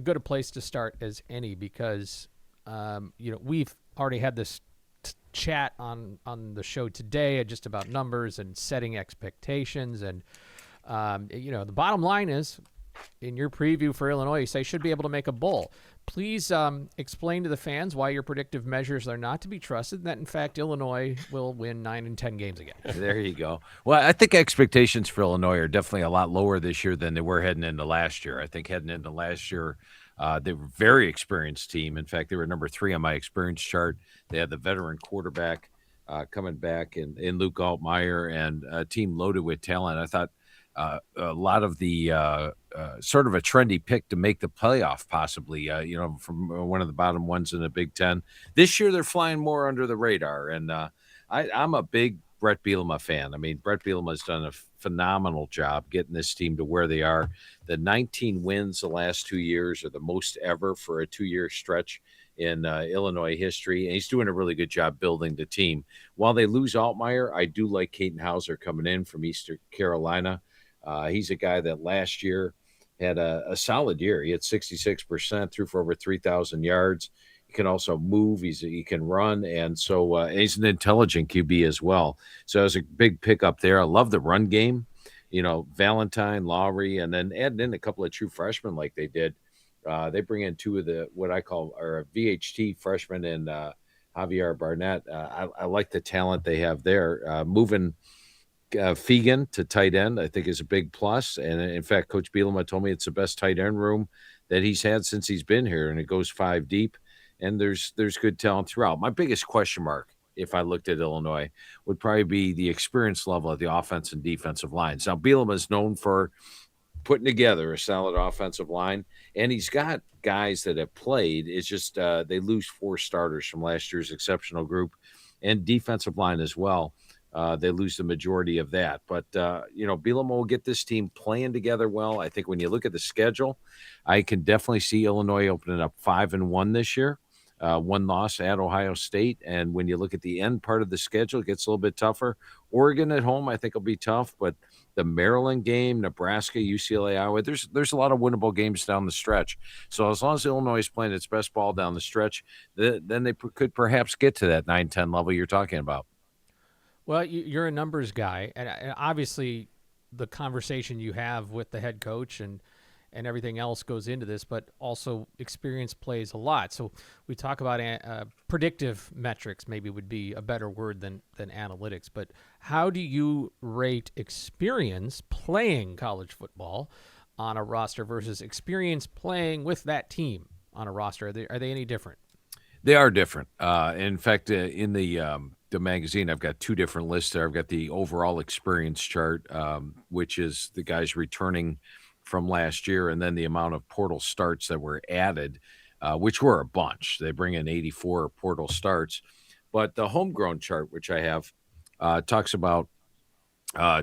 good a place to start as any, because we've already had this chat on the show today just about numbers and setting expectations, and the bottom line is in your preview for Illinois, you say should be able to make a bowl. Please explain to the fans why your predictive measures are not to be trusted, and that, in fact, Illinois will win 9 and 10 games again. There you go. Well, I think expectations for Illinois are definitely a lot lower this year than they were heading into last year. I think heading into last year, they were a very experienced team. In fact, they were number 3 on my experience chart. They had the veteran quarterback coming back in Luke Altmaier, and a team loaded with talent. I thought a lot of the sort of a trendy pick to make the playoff, possibly, from one of the bottom ones in the Big Ten. This year, they're flying more under the radar, and I'm a big Brett Bielema fan. I mean, Brett Bielema has done a phenomenal job getting this team to where they are. The 19 wins the last 2 years are the most ever for a 2-year stretch in Illinois history, and he's doing a really good job building the team. While they lose Altmaier, I do like Caden Hauser coming in from Eastern Carolina. He's a guy that last year had a solid year. He had 66%, threw for over 3,000 yards. He can also move. He can run, and so he's an intelligent QB as well. So it was a big pickup there. I love the run game. Valentine, Lowry, and then adding in a couple of true freshmen like they did. They bring in 2 of the what I call are VHT freshmen and Javier Barnett. I like the talent they have there. Moving Fegan to tight end, I think, is a big plus. And in fact, Coach Bielema told me it's the best tight end room that he's had since he's been here, and it goes 5 deep. And there's good talent throughout. My biggest question mark, if I looked at Illinois, would probably be the experience level of the offense and defensive lines. Now, Bielema is known for putting together a solid offensive line, and he's got guys that have played. It's just they lose 4 starters from last year's exceptional group, and defensive line as well. They lose the majority of that. But, Bielema will get this team playing together well. I think when you look at the schedule, I can definitely see Illinois opening up 5-1 this year. 1 loss at Ohio State. And when you look at the end part of the schedule, it gets a little bit tougher. Oregon at home, I think, will be tough. But the Maryland game, Nebraska, UCLA, Iowa, there's a lot of winnable games down the stretch. So as long as Illinois is playing its best ball down the stretch, then they could perhaps get to that 9-10 level you're talking about. Well, you're a numbers guy, and obviously the conversation you have with the head coach and everything else goes into this, but also experience plays a lot. So we talk about predictive metrics, maybe would be a better word than analytics, but how do you rate experience playing college football on a roster versus experience playing with that team on a roster? Are they any different? They are different. In fact, in the magazine, I've got 2 different lists there. I've got the overall experience chart, which is the guys returning from last year, and then the amount of portal starts that were added, which were a bunch. They bring in 84 portal starts. But the homegrown chart, which I have, talks about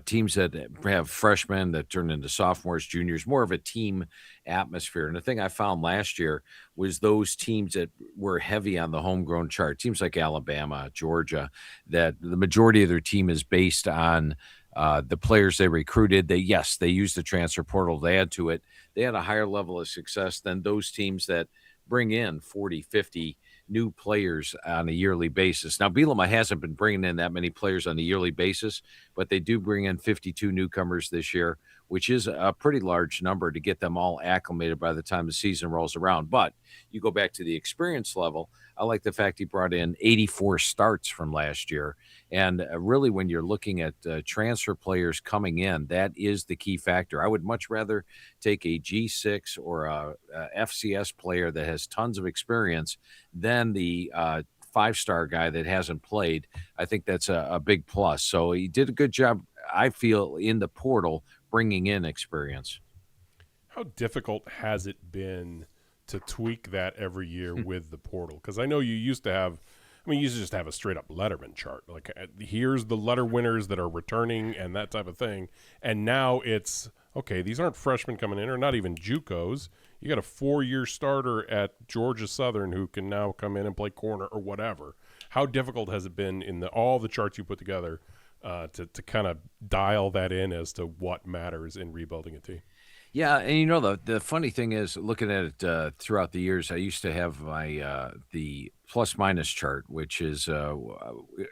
teams that have freshmen that turn into sophomores, juniors, more of a team atmosphere. And the thing I found last year was those teams that were heavy on the homegrown chart, teams like Alabama, Georgia, that the majority of their team is based on the players they recruited. They used the transfer portal to add to it. They had a higher level of success than those teams that bring in 40, 50 new players on a yearly basis. Now, Bielema hasn't been bringing in that many players on a yearly basis, but they do bring in 52 newcomers this year, which is a pretty large number to get them all acclimated by the time the season rolls around. But you go back to the experience level, I like the fact he brought in 84 starts from last year. And really, when you're looking at transfer players coming in, that is the key factor. I would much rather take a G6 or a FCS player that has tons of experience than the 5-star guy that hasn't played. I think that's a big plus. So he did a good job, I feel, in the portal, bringing in experience. How difficult has it been to tweak that every year with the portal? Because I know you used to just have a straight up Letterman chart. Like, here's the letter winners that are returning and that type of thing. And now it's, okay, these aren't freshmen coming in or not even JUCOs. You got a 4-year starter at Georgia Southern who can now come in and play corner or whatever. How difficult has it been in all the charts you put together to kind of dial that in as to what matters in rebuilding a team? Yeah, and the funny thing is, looking at it throughout the years, I used to have my the plus-minus chart, which is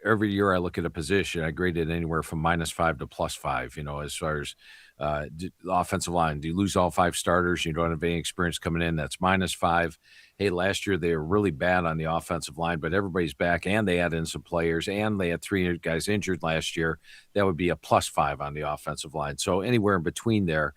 every year I look at a position, I grade it anywhere from -5 to +5, as far as the offensive line. Do you lose all 5 starters? You don't have any experience coming in. That's -5. Hey, last year they were really bad on the offensive line, but everybody's back, and they add in some players, and they had 3 guys injured last year. That would be a +5 on the offensive line. So anywhere in between there,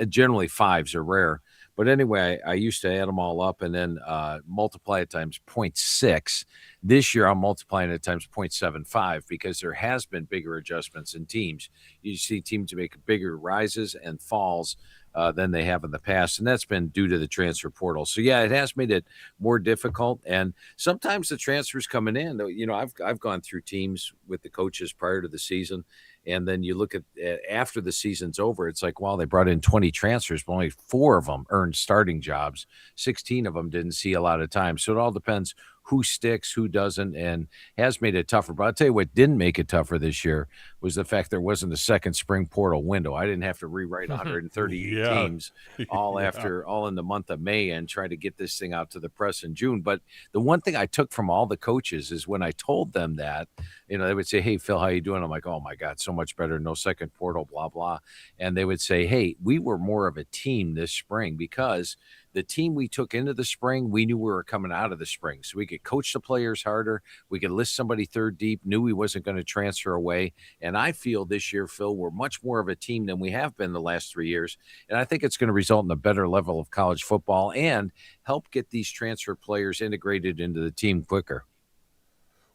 generally 5s are rare. But anyway, I used to add them all up and then multiply it times 0.6. This year, I'm multiplying it times 0.75 because there has been bigger adjustments in teams. You see teams make bigger rises and falls than they have in the past, and that's been due to the transfer portal. So yeah, it has made it more difficult. And sometimes the transfers coming in, I've gone through teams with the coaches prior to the season, and then you look at after the season's over, it's like, wow, they brought in 20 transfers, but only 4 of them earned starting jobs. 16 of them didn't see a lot of time. So it all depends who sticks, who doesn't, and has made it tougher. But I'll tell you what didn't make it tougher this year was the fact there wasn't a second spring portal window. I didn't have to rewrite 138 teams all in the month of May and try to get this thing out to the press in June. But the one thing I took from all the coaches is when I told them that, they would say, "Hey, Phil, how you doing?" I'm like, "Oh my God, so much better. No second portal, blah, blah." And they would say, "Hey, we were more of a team this spring because the team we took into the spring, we knew we were coming out of the spring. So we could coach the players harder. We could list somebody third deep, knew he wasn't going to transfer away." And I feel this year, Phil, we're much more of a team than we have been the last 3 years. And I think it's going to result in a better level of college football and help get these transfer players integrated into the team quicker.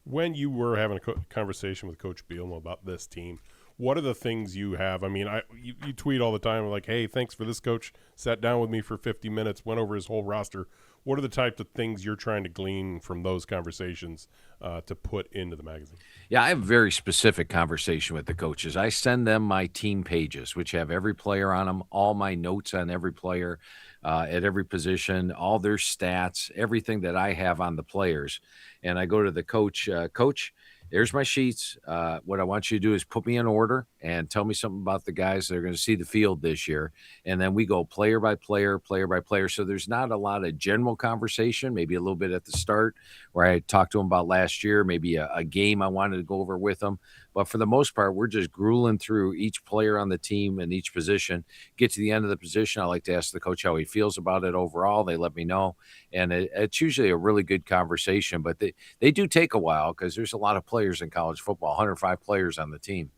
When you were having a conversation with Coach Bielema about this team, what are the things you have? I mean, you tweet all the time like, "Hey, thanks for this, coach. Sat down with me for 50 minutes, went over his whole roster." What are the types of things you're trying to glean from those conversations to put into the magazine? Yeah, I have a very specific conversation with the coaches. I send them my team pages, which have every player on them, all my notes on every player at every position, all their stats, everything that I have on the players. And I go to the coach, "Coach, there's my sheets. What I want you to do is put me in order and tell me something about the guys that are going to see the field this year." And then we go player by player, player by player. So there's not a lot of general conversation, maybe a little bit at the start where I talked to them about last year, maybe a game I wanted to go over with them. But for the most part, we're just grueling through each player on the team and each position. Get to the end of the position, I like to ask the coach how he feels about it overall. They let me know. And it's usually a really good conversation. But they do take a while because there's a lot of players in college football, 105 players on the team.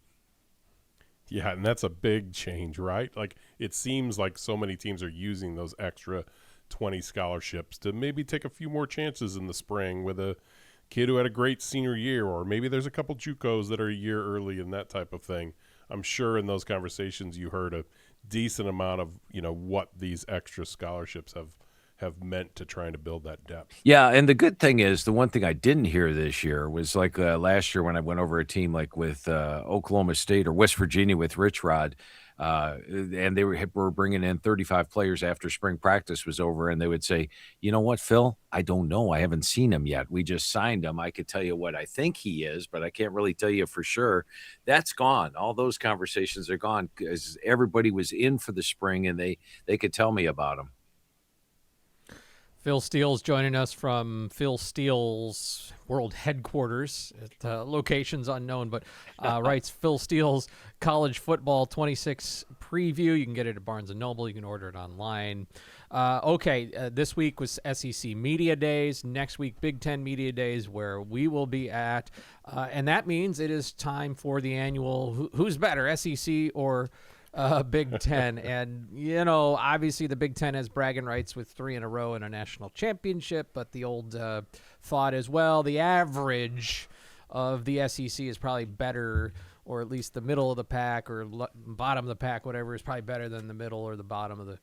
Yeah, and that's a big change, right? Like, it seems like so many teams are using those extra 20 scholarships to maybe take a few more chances in the spring with a kid who had a great senior year, or maybe there's a couple JUCOs that are a year early and that type of thing. I'm sure in those conversations you heard a decent amount of, what these extra scholarships have meant to trying to build that depth. Yeah, and the good thing is, the one thing I didn't hear this year was like last year when I went over a team like with Oklahoma State or West Virginia with Rich Rod, and they were bringing in 35 players after spring practice was over, and they would say, "You know what, Phil? I don't know. I haven't seen him yet. We just signed him. I could tell you what I think he is, but I can't really tell you for sure." That's gone. All those conversations are gone because everybody was in for the spring, and they could tell me about him. Phil Steele's joining us from Phil Steele's world headquarters at locations unknown, but writes Phil Steele's College Football 26 preview. You can get it at Barnes & Noble. You can order it online. This week was SEC Media Days. Next week, Big Ten Media Days, where we will be at. And that means it is time for the annual Who's Better, SEC or Big Ten. And, obviously the Big Ten has bragging rights with 3 in a row in a national championship, but the old thought as well, the average of the SEC is probably better, or at least the middle of the pack or bottom of the pack, whatever, is probably better than the middle or the bottom of the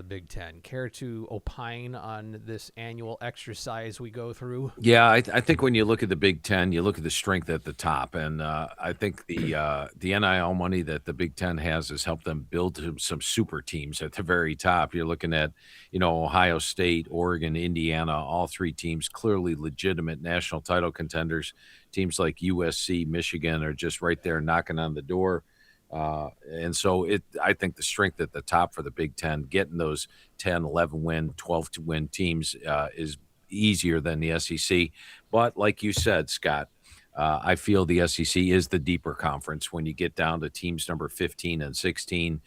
Big Ten. Care to opine on this annual exercise we go through? Yeah, I think when you look at the Big Ten, you look at the strength at the top, and I think the NIL money that the Big Ten has helped them build some super teams at the very top. You're looking at, Ohio State, Oregon, Indiana, all 3 teams clearly legitimate national title contenders. Teams like USC, Michigan are just right there knocking on the door. And so I think the strength at the top for the Big Ten, getting those 10, 11 win, 12 to win teams is easier than the SEC. But like you said, Scott, I feel the SEC is the deeper conference when you get down to teams number 15 and 16.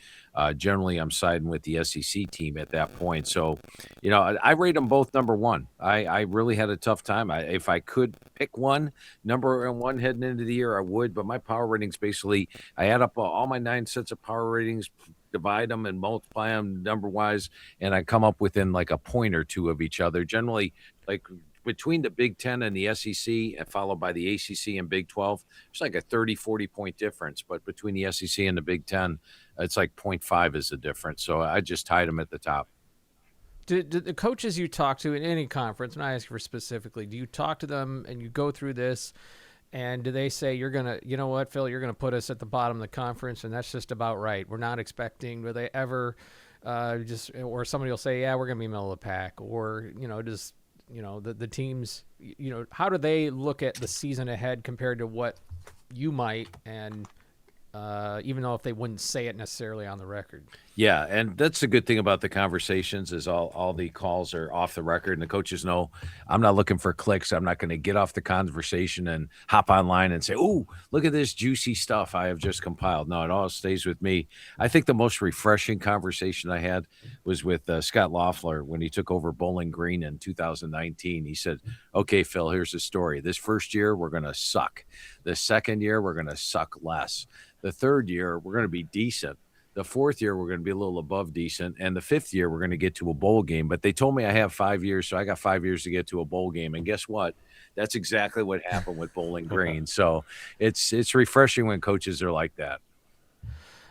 Generally, I'm siding with the SEC team at that point. So, I rate them both number one. I really had a tough time. If I could pick one, number one heading into the year, I would. But my power ratings basically, I add up all my 9 sets of power ratings, divide them and multiply them number wise, and I come up within like a point or two of each other. Generally, like between the Big Ten and the SEC, and followed by the ACC and Big 12, it's like a 30, 40-point difference. But between the SEC and the Big Ten, it's like 0.5 is the difference. So I just tied them at the top. Do the coaches you talk to in any conference, and I ask for specifically, do you talk to them and you go through this, and do they say, you're going to, you know what, Phil, you're going to put us at the bottom of the conference, and that's just about right? We're not expecting, do they ever or somebody will say, yeah, we're going to be middle of the pack, or, just, the teams, how do they look at the season ahead compared to what you might, and even though if they wouldn't say it necessarily on the record? Yeah, and that's the good thing about the conversations is all the calls are off the record, and the coaches know I'm not looking for clicks. I'm not going to get off the conversation and hop online and say, "Oh, look at this juicy stuff I have just compiled." No, it all stays with me. I think the most refreshing conversation I had was with Scott Loeffler when he took over Bowling Green in 2019. He said, "Okay, Phil, here's the story. This first year we're going to suck. The second year we're going to suck less. The third year we're going to be decent. The fourth year, we're going to be a little above decent. And the fifth year, we're going to get to a bowl game. But they told me I have 5 years, so I got 5 years to get to a bowl game. And guess what? That's exactly what happened with Bowling Green. So it's refreshing when coaches are like that.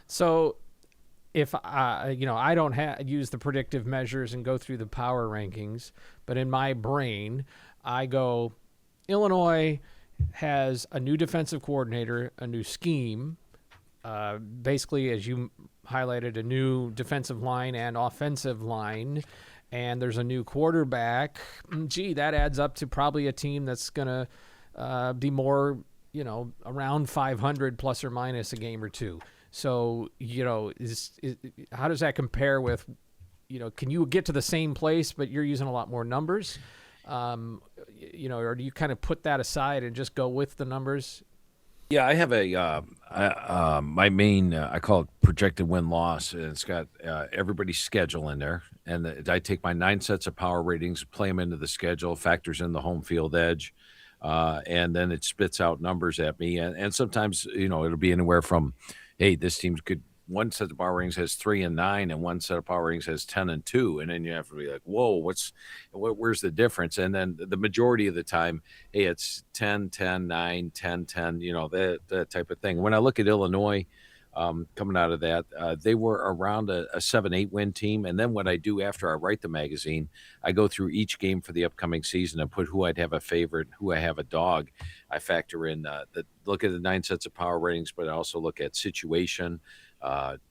So if I don't use the predictive measures and go through the power rankings, but in my brain, I go, Illinois has a new defensive coordinator, a new scheme, basically, as you highlighted, a new defensive line and offensive line, and there's a new quarterback. Gee, that adds up to probably a team that's going to be more, around 500 plus or minus a game or two. So, how does that compare with, can you get to the same place, but you're using a lot more numbers? Or do you kind of put that aside and just go with the numbers? Yeah, I have my main, I call it projected win-loss, and it's got everybody's schedule in there. And I take my 9 sets of power ratings, play them into the schedule, factors in the home field edge, and then it spits out numbers at me. And sometimes, it'll be anywhere from, hey, this team could, one set of power ratings has 3 and 9, and one set of power ratings has 10 and 2. And then you have to be like, whoa, where's the difference? And then the majority of the time, hey, it's 10, 10, 9, 10, 10, that type of thing. When I look at Illinois coming out of that, they were around a 7-8 win team. And then what I do after I write the magazine, I go through each game for the upcoming season and put who I'd have a favorite, who I have a dog. I factor in look at the 9 sets of power ratings, but I also look at situation,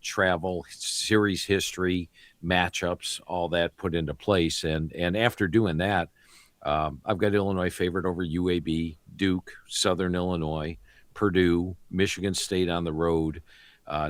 travel, series history, matchups, all that put into place. And after doing that, I've got Illinois favored over UAB, Duke, Southern Illinois, Purdue, Michigan State on the road,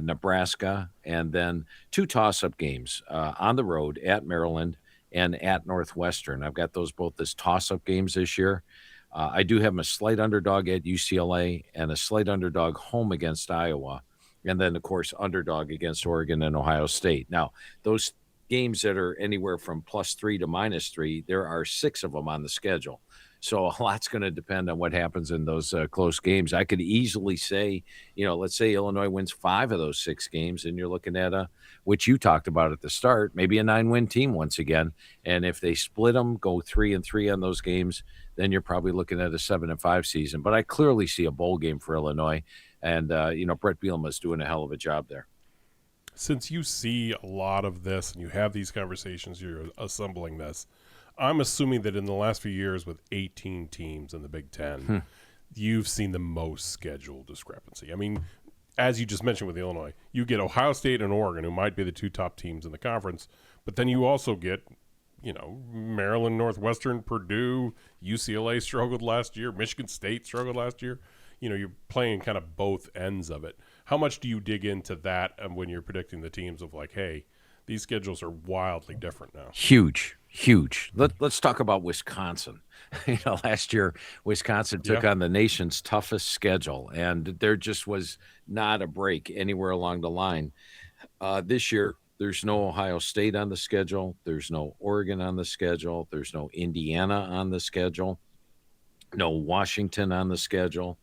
Nebraska, and then 2 toss-up games on the road at Maryland and at Northwestern. I've got those both as toss-up games this year. I do have them a slight underdog at UCLA and a slight underdog home against Iowa. And then, of course, underdog against Oregon and Ohio State. Now, those games that are anywhere from +3 to -3, there are 6 of them on the schedule. So a lot's going to depend on what happens in those close games. I could easily say, let's say Illinois wins 5 of those 6 games, and you're looking at which you talked about at the start, maybe a 9-win team once again. And if they split them, go 3-3 on those games, then you're probably looking at a 7-5 season. But I clearly see a bowl game for Illinois. And, Brett Bielema's doing a hell of a job there. Since you see a lot of this and you have these conversations, you're assembling this, I'm assuming that in the last few years with 18 teams in the Big Ten, you've seen the most schedule discrepancy. I mean, as you just mentioned with Illinois, you get Ohio State and Oregon, who might be the 2 top teams in the conference, but then you also get, Maryland, Northwestern, Purdue, UCLA struggled last year, Michigan State struggled last year. You're playing kind of both ends of it. How much do you dig into that when you're predicting the teams of like, hey, these schedules are wildly different now. Huge. Let's talk about Wisconsin. Last year, Wisconsin took on the nation's toughest schedule, and there just was not a break anywhere along the line. This year, there's no Ohio State on the schedule. There's no Oregon on the schedule. There's no Indiana on the schedule. No Washington on the schedule.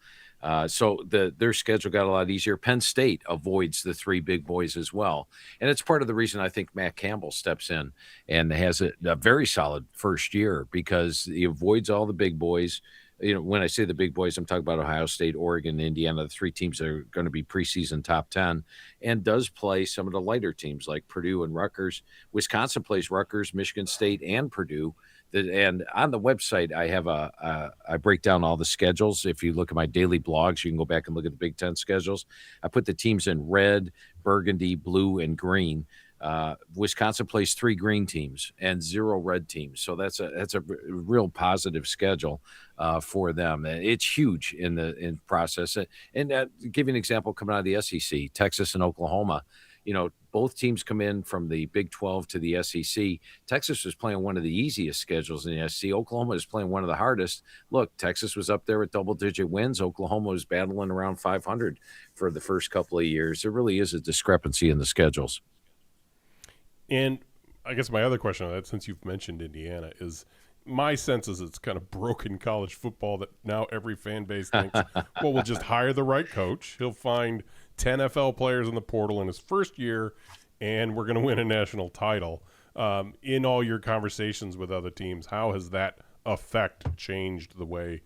So their schedule got a lot easier. Penn State avoids the three big boys as well. And it's part of the reason I think Matt Campbell steps in and has a very solid first year, because he avoids all the big boys. When I say the big boys, I'm talking about Ohio State, Oregon, Indiana, the three teams that are going to be preseason top 10, and does play some of the lighter teams like Purdue and Rutgers. Wisconsin plays Rutgers, Michigan State, and Purdue. And on the website, I have I break down all the schedules. If you look at my daily blogs, you can go back and look at the Big Ten schedules. I put the teams in red, burgundy, blue, and green. Wisconsin plays 3 green teams and 0 red teams, so that's a real positive schedule for them. It's huge in process. And give you an example coming out of the SEC, Texas and Oklahoma. Both teams come in from the Big 12 to the SEC. Texas was playing one of the easiest schedules in the SEC. Oklahoma is playing one of the hardest. Look, Texas was up there with double-digit wins. Oklahoma was battling around 500 for the first couple of years. There really is a discrepancy in the schedules. And I guess my other question on that, since you've mentioned Indiana, is my sense is it's kind of broken college football that now every fan base thinks, well, we'll just hire the right coach. He'll find 10 NFL players in the portal in his first year, and we're going to win a national title. In all your conversations with other teams, how has that effect changed the way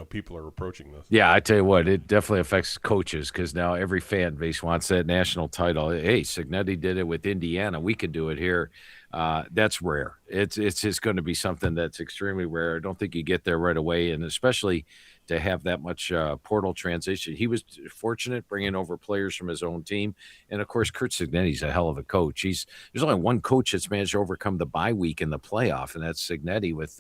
people are approaching this? Yeah, I tell you what, it definitely affects coaches, because now every fan base wants that national title. Hey, Cignetti did it with Indiana. We could do it here. That's rare. It's just going to be something that's extremely rare. I don't think you get there right away, and especially to have that much portal transition. He was fortunate bringing over players from his own team. And, of course, Curt Cignetti's a hell of a coach. There's only one coach that's managed to overcome the bye week in the playoff, and that's Cignetti with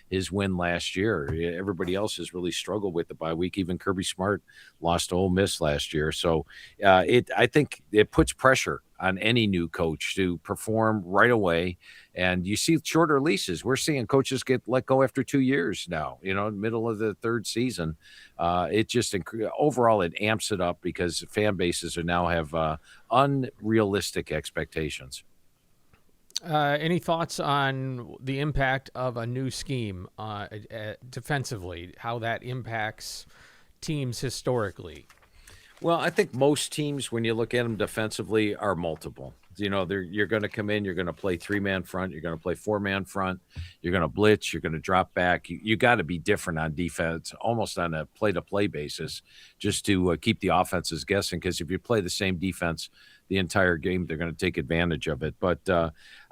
his win last year. Everybody else has really struggled with the bye week. Even Kirby Smart lost to Ole Miss last year. So I think it puts pressure on any new coach to perform right away. And you see shorter leases. We're seeing coaches get let go after 2 years now, middle of the third season. It just overall, it amps it up, because fan bases now have unrealistic expectations. Any thoughts on the impact of a new scheme defensively, how that impacts teams historically? Well, I think most teams, when you look at them defensively, are multiple. You're going to come in, you're going to play 3-man front, you're going to play 4-man front, you're going to blitz, you're going to drop back. You got to be different on defense, almost on a play-to-play basis, just to keep the offenses guessing, because if you play the same defense the entire game, they're going to take advantage of it. But,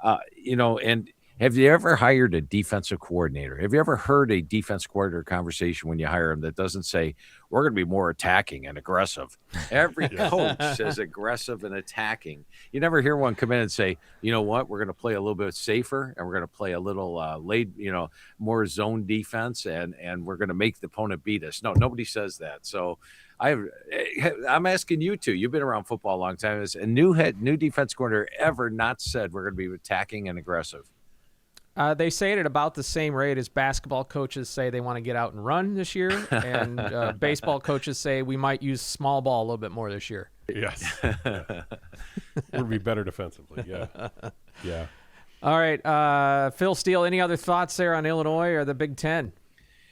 and have you ever hired a defensive coordinator? Have you ever heard a defense coordinator conversation when you hire them that doesn't say, we're going to be more attacking and aggressive? Every coach says aggressive and attacking. You never hear one come in and say, you know what, we're going to play a little bit safer, and we're going to play a little more zone defense, and we're going to make the opponent beat us. No, nobody says that. So I'm asking you two. You've been around football a long time. Has a new defense coordinator ever not said we're going to be attacking and aggressive? They say it at about the same rate as basketball coaches say they want to get out and run this year, and baseball coaches say we might use small ball a little bit more this year. Yes. We'll be better defensively. Yeah. All right. Phil Steele, any other thoughts there on Illinois or the Big Ten?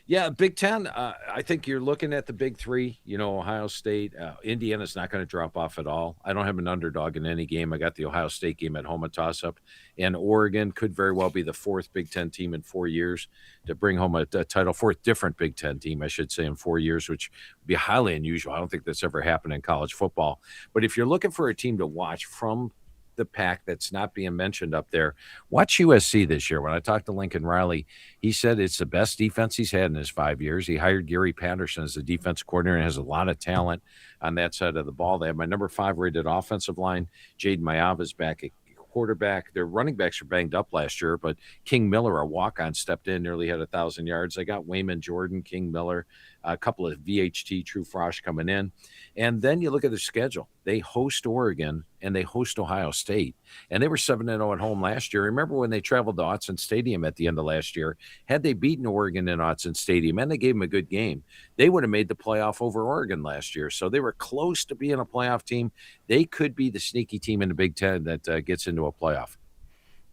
Yeah, Big Ten, I think you're looking at the big three, Ohio State. Indiana's not going to drop off at all. I don't have an underdog in any game. I got the Ohio State game at home, a toss-up. And Oregon could very well be the 4th Big Ten team in 4 years to bring home a title, 4th different Big Ten team, I should say, in 4 years, which would be highly unusual. I don't think that's ever happened in college football. But if you're looking for a team to watch from the pack that's not being mentioned up there, watch USC this year. When I talked to Lincoln Riley, he said it's the best defense he's had in his 5 years. He hired Gary Patterson as the defense coordinator and has a lot of talent on that side of the ball. They have my number 5 rated offensive line. Jaden Mayava's back at quarterback. Their running backs were banged up last year, but King Miller, a walk-on, stepped in, nearly had 1,000 yards. They got Wayman Jordan, King Miller, a couple of VHT True Frosh coming in. And then you look at their schedule. They host Oregon and they host Ohio State. And they were 7-0 at home last year. Remember when they traveled to Autzen Stadium at the end of last year? Had they beaten Oregon in Autzen Stadium and they gave them a good game, they would have made the playoff over Oregon last year. So they were close to being a playoff team. They could be the sneaky team in the Big Ten that gets into a playoff.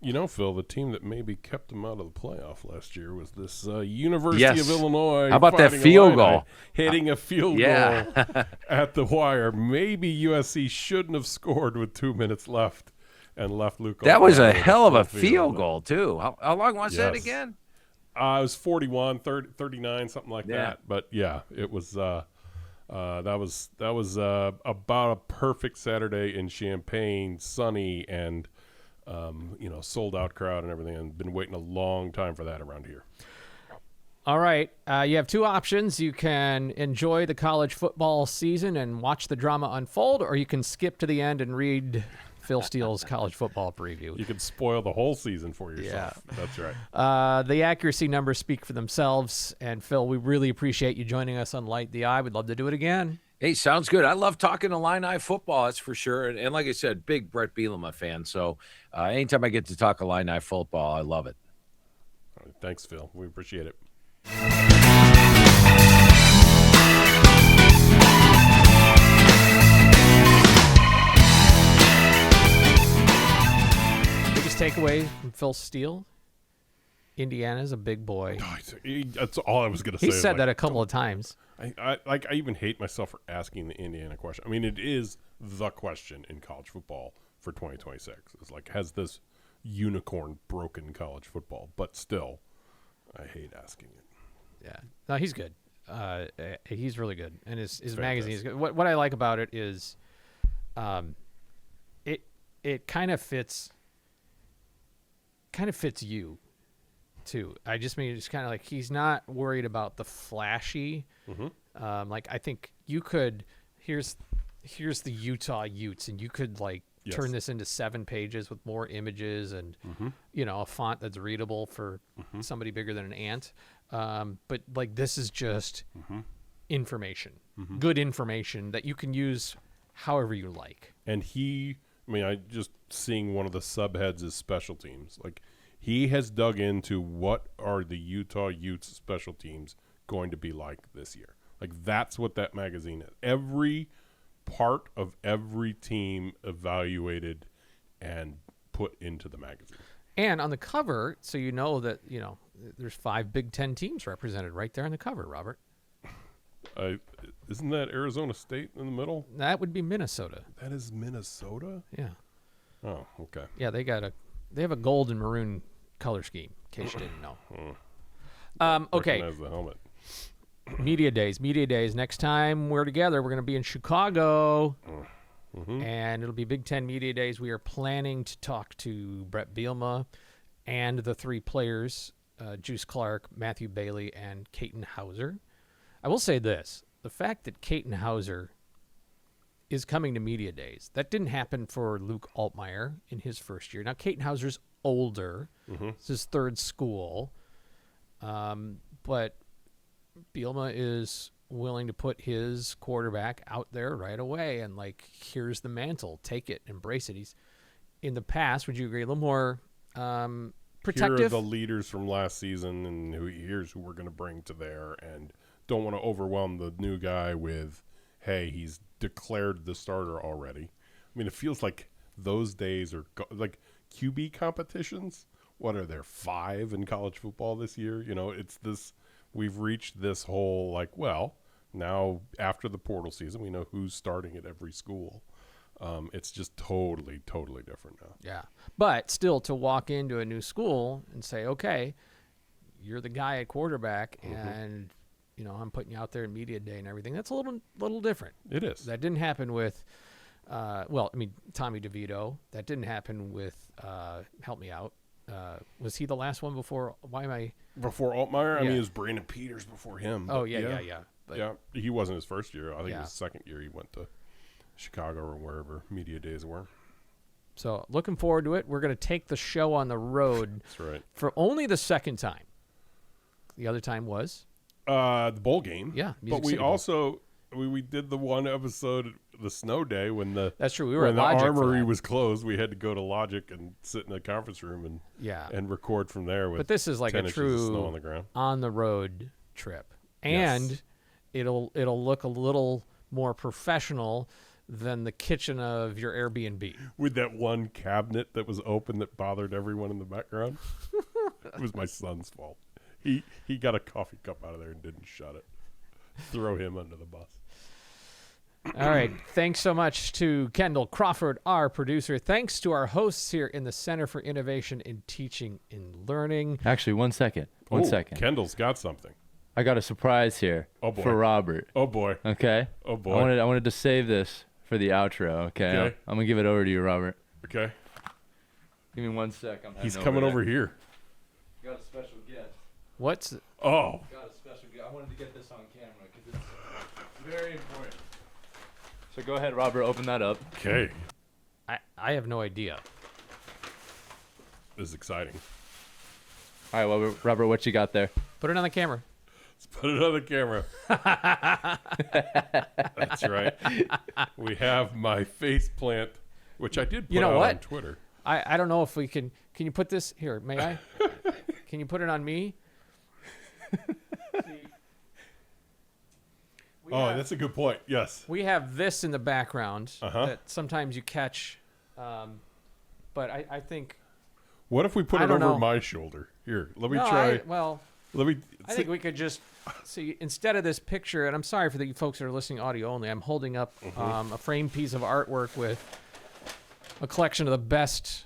You know, Phil, the team that maybe kept them out of the playoff last year was this University of Illinois. How about that Fighting field Illini, goal? Hitting a field Yeah. goal at the wire. Maybe USC shouldn't have scored with 2 minutes left and left Luke. That was a O'Connor with hell of a full field goal, too. How long was that Yes. again? It was 41, 30, 39, something like Yeah. that. But yeah, it was. That was about a perfect Saturday in Champaign, sunny and sold out crowd and everything. And been waiting a long time for that around here. All right. You have two options. You can enjoy the college football season and watch the drama unfold, or you can skip to the end and read Phil Steele's college football preview. You could spoil the whole season for yourself. Yeah. That's right. The accuracy numbers speak for themselves. And, Phil, we really appreciate you joining us on Light the Eye. We'd love to do it again. Hey, sounds good. I love talking to Illini football, that's for sure. And like I said, big Brett Bielema fan. So anytime I get to talk Illini football, I love it. All right, thanks, Phil. We appreciate it. Biggest takeaway from Phil Steele? Indiana's a big boy. That's all I was going to say. He said that a couple of times. I even hate myself for asking the Indiana question. I mean, it is the question in college football for 2026. It's like, has this unicorn broken college football? But still, I hate asking it. Yeah. No, he's good. He's really good. And his Fantastic. magazine is good. What I like about it is it kind of fits you too. I just mean it's kind of like he's not worried about the flashy. Like I think you could here's the Utah Utes, and you could like Yes. turn this into 7 pages with more images and a font that's readable for somebody bigger than an ant. But like this is just information, good information that you can use however you like. And I just seeing one of the subheads is special teams. Like he has dug into what are the Utah Utes special teams going to be like this year. Like that's what that magazine is. Every part of every team evaluated and put into the magazine. And on the cover, so you know that, there's 5 Big Ten teams represented right there on the cover, Robert. Isn't that Arizona State in the middle? That would be Minnesota. That is Minnesota? Yeah. Oh, okay. Yeah, they have a gold and maroon color scheme, in case you didn't know. Okay. Recognize the helmet. Media days. Next time we're together, we're going to be in Chicago. And it'll be Big Ten Media Days. We are planning to talk to Brett Bielema and the 3 players, Juice Clark, Matthew Bailey, and Caton Hauser. I will say this. The fact that Caton Hauser is coming to Media Days, that didn't happen for Luke Altmaier in his first year. Now, Caton Hauser's older. It's his 3rd school. But Bielema is willing to put his quarterback out there right away and like, here's the mantle, take it, embrace it. He's in the past, would you agree, a little more protective? Here are the leaders from last season, and here's who we're going to bring to there, and don't want to overwhelm the new guy with, hey, he's declared the starter already. I mean, it feels like those days are like QB competitions. What are there, 5 in college football this year? It's this. We've reached this whole like, well, now after the portal season, we know who's starting at every school. It's just totally different now. Yeah. But still to walk into a new school and say, okay, you're the guy at quarterback and, I'm putting you out there in media day and everything. That's a little different. It is. That didn't happen with, Tommy DeVito. That didn't happen with, help me out. Was he the last one before? Before Altmaier? I Yeah. mean, it was Brandon Peters before him. Oh, but yeah. But, yeah, he wasn't his first year. I think Yeah. his second year he went to Chicago or wherever media days were. So looking forward to it. We're going to take the show on the road That's right. for only the 2nd time. The other time was? The bowl game. Yeah. But we also we did the one episode the snow day when the That's true. We were when at Logic the for armory that. was closed. We had to go to Logic and sit in the conference room and Yeah. record from there. With But this is like 10 a inches of snow true on the ground. on the road trip, Yes. and it'll look a little more professional than the kitchen of your Airbnb. With that one cabinet that was open that bothered everyone in the background. It was my son's fault. He got a coffee cup out of there and didn't shut it. Throw him under the bus. All right. Thanks so much to Kendall Crawford, our producer. Thanks to our hosts here in the Center for Innovation in Teaching and Learning. Actually, 1 second. One Ooh, second. Kendall's got something. I got a surprise here Oh, boy. for Robert. Oh boy. Okay. Oh boy. I wanted to save this for the outro. Okay. Okay. I'm gonna give it over to you, Robert. Okay. Give me 1 sec. He's coming over here. Got a special guest. What's Oh. Got a special guest. I wanted to get this on camera because it's very important. So go ahead, Robert. Open that up. Okay. I have no idea. This is exciting. All right, Robert, what you got there? Put it on the camera. Let's put it on the camera. That's right. We have my face plant, which I did put You know out what? on Twitter. I don't know if we can you put this here? May I? Can you put it on me? That's a good point. Yes. We have this in the background Uh-huh. that sometimes you catch, but I think What if we put I it don't over know. my shoulder? Here, let me no, try. well, Let me. I think we could just see instead of this picture. And I'm sorry for the folks that are listening audio only. I'm holding up a framed piece of artwork with a collection of the best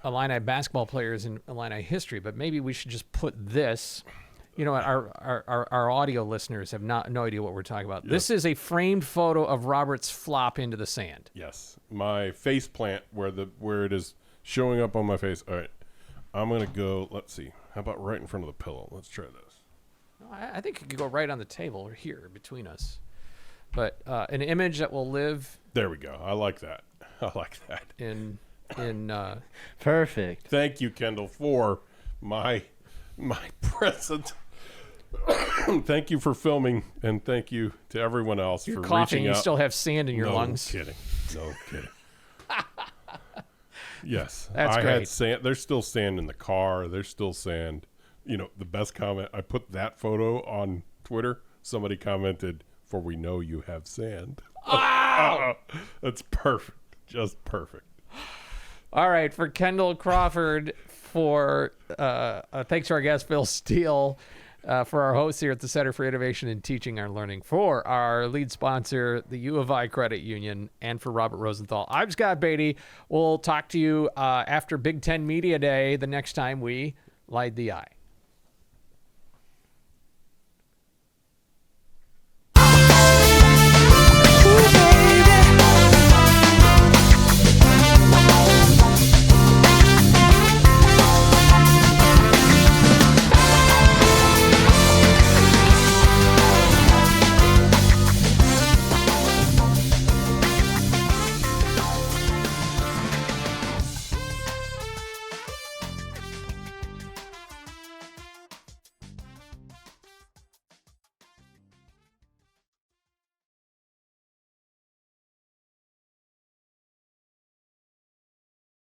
Illini basketball players in Illini history. But maybe we should just put this. You know what? Our audio listeners have no idea what we're talking about. Yes. This is a framed photo of Robert's flop into the sand. Yes, my face plant where it is showing up on my face. All right, I'm gonna go. Let's see. How about right in front of the pillow? Let's try this. I think it could go right on the table or here between us. But an image that will live There we go. I like that. I like that. in Perfect. Thank you, Kendall, for my present. Thank you for filming, and thank you to everyone else you're for coughing. reaching You out. still have sand in your no lungs. Kidding. No kidding. Yes, That's I great. had sand. There's still sand in the car. There's still sand. You know, the best comment, I put that photo on Twitter. Somebody commented, "For we know you have sand." Oh! That's perfect. Just perfect. All right, for Kendall Crawford, for thanks to our guest Phil Steele, for our hosts here at the Center for Innovation in Teaching and Learning, for our lead sponsor, the U of I Credit Union, and for Robert Rosenthal. I'm Scott Beatty. We'll talk to you after Big Ten Media Day the next time we light the eye.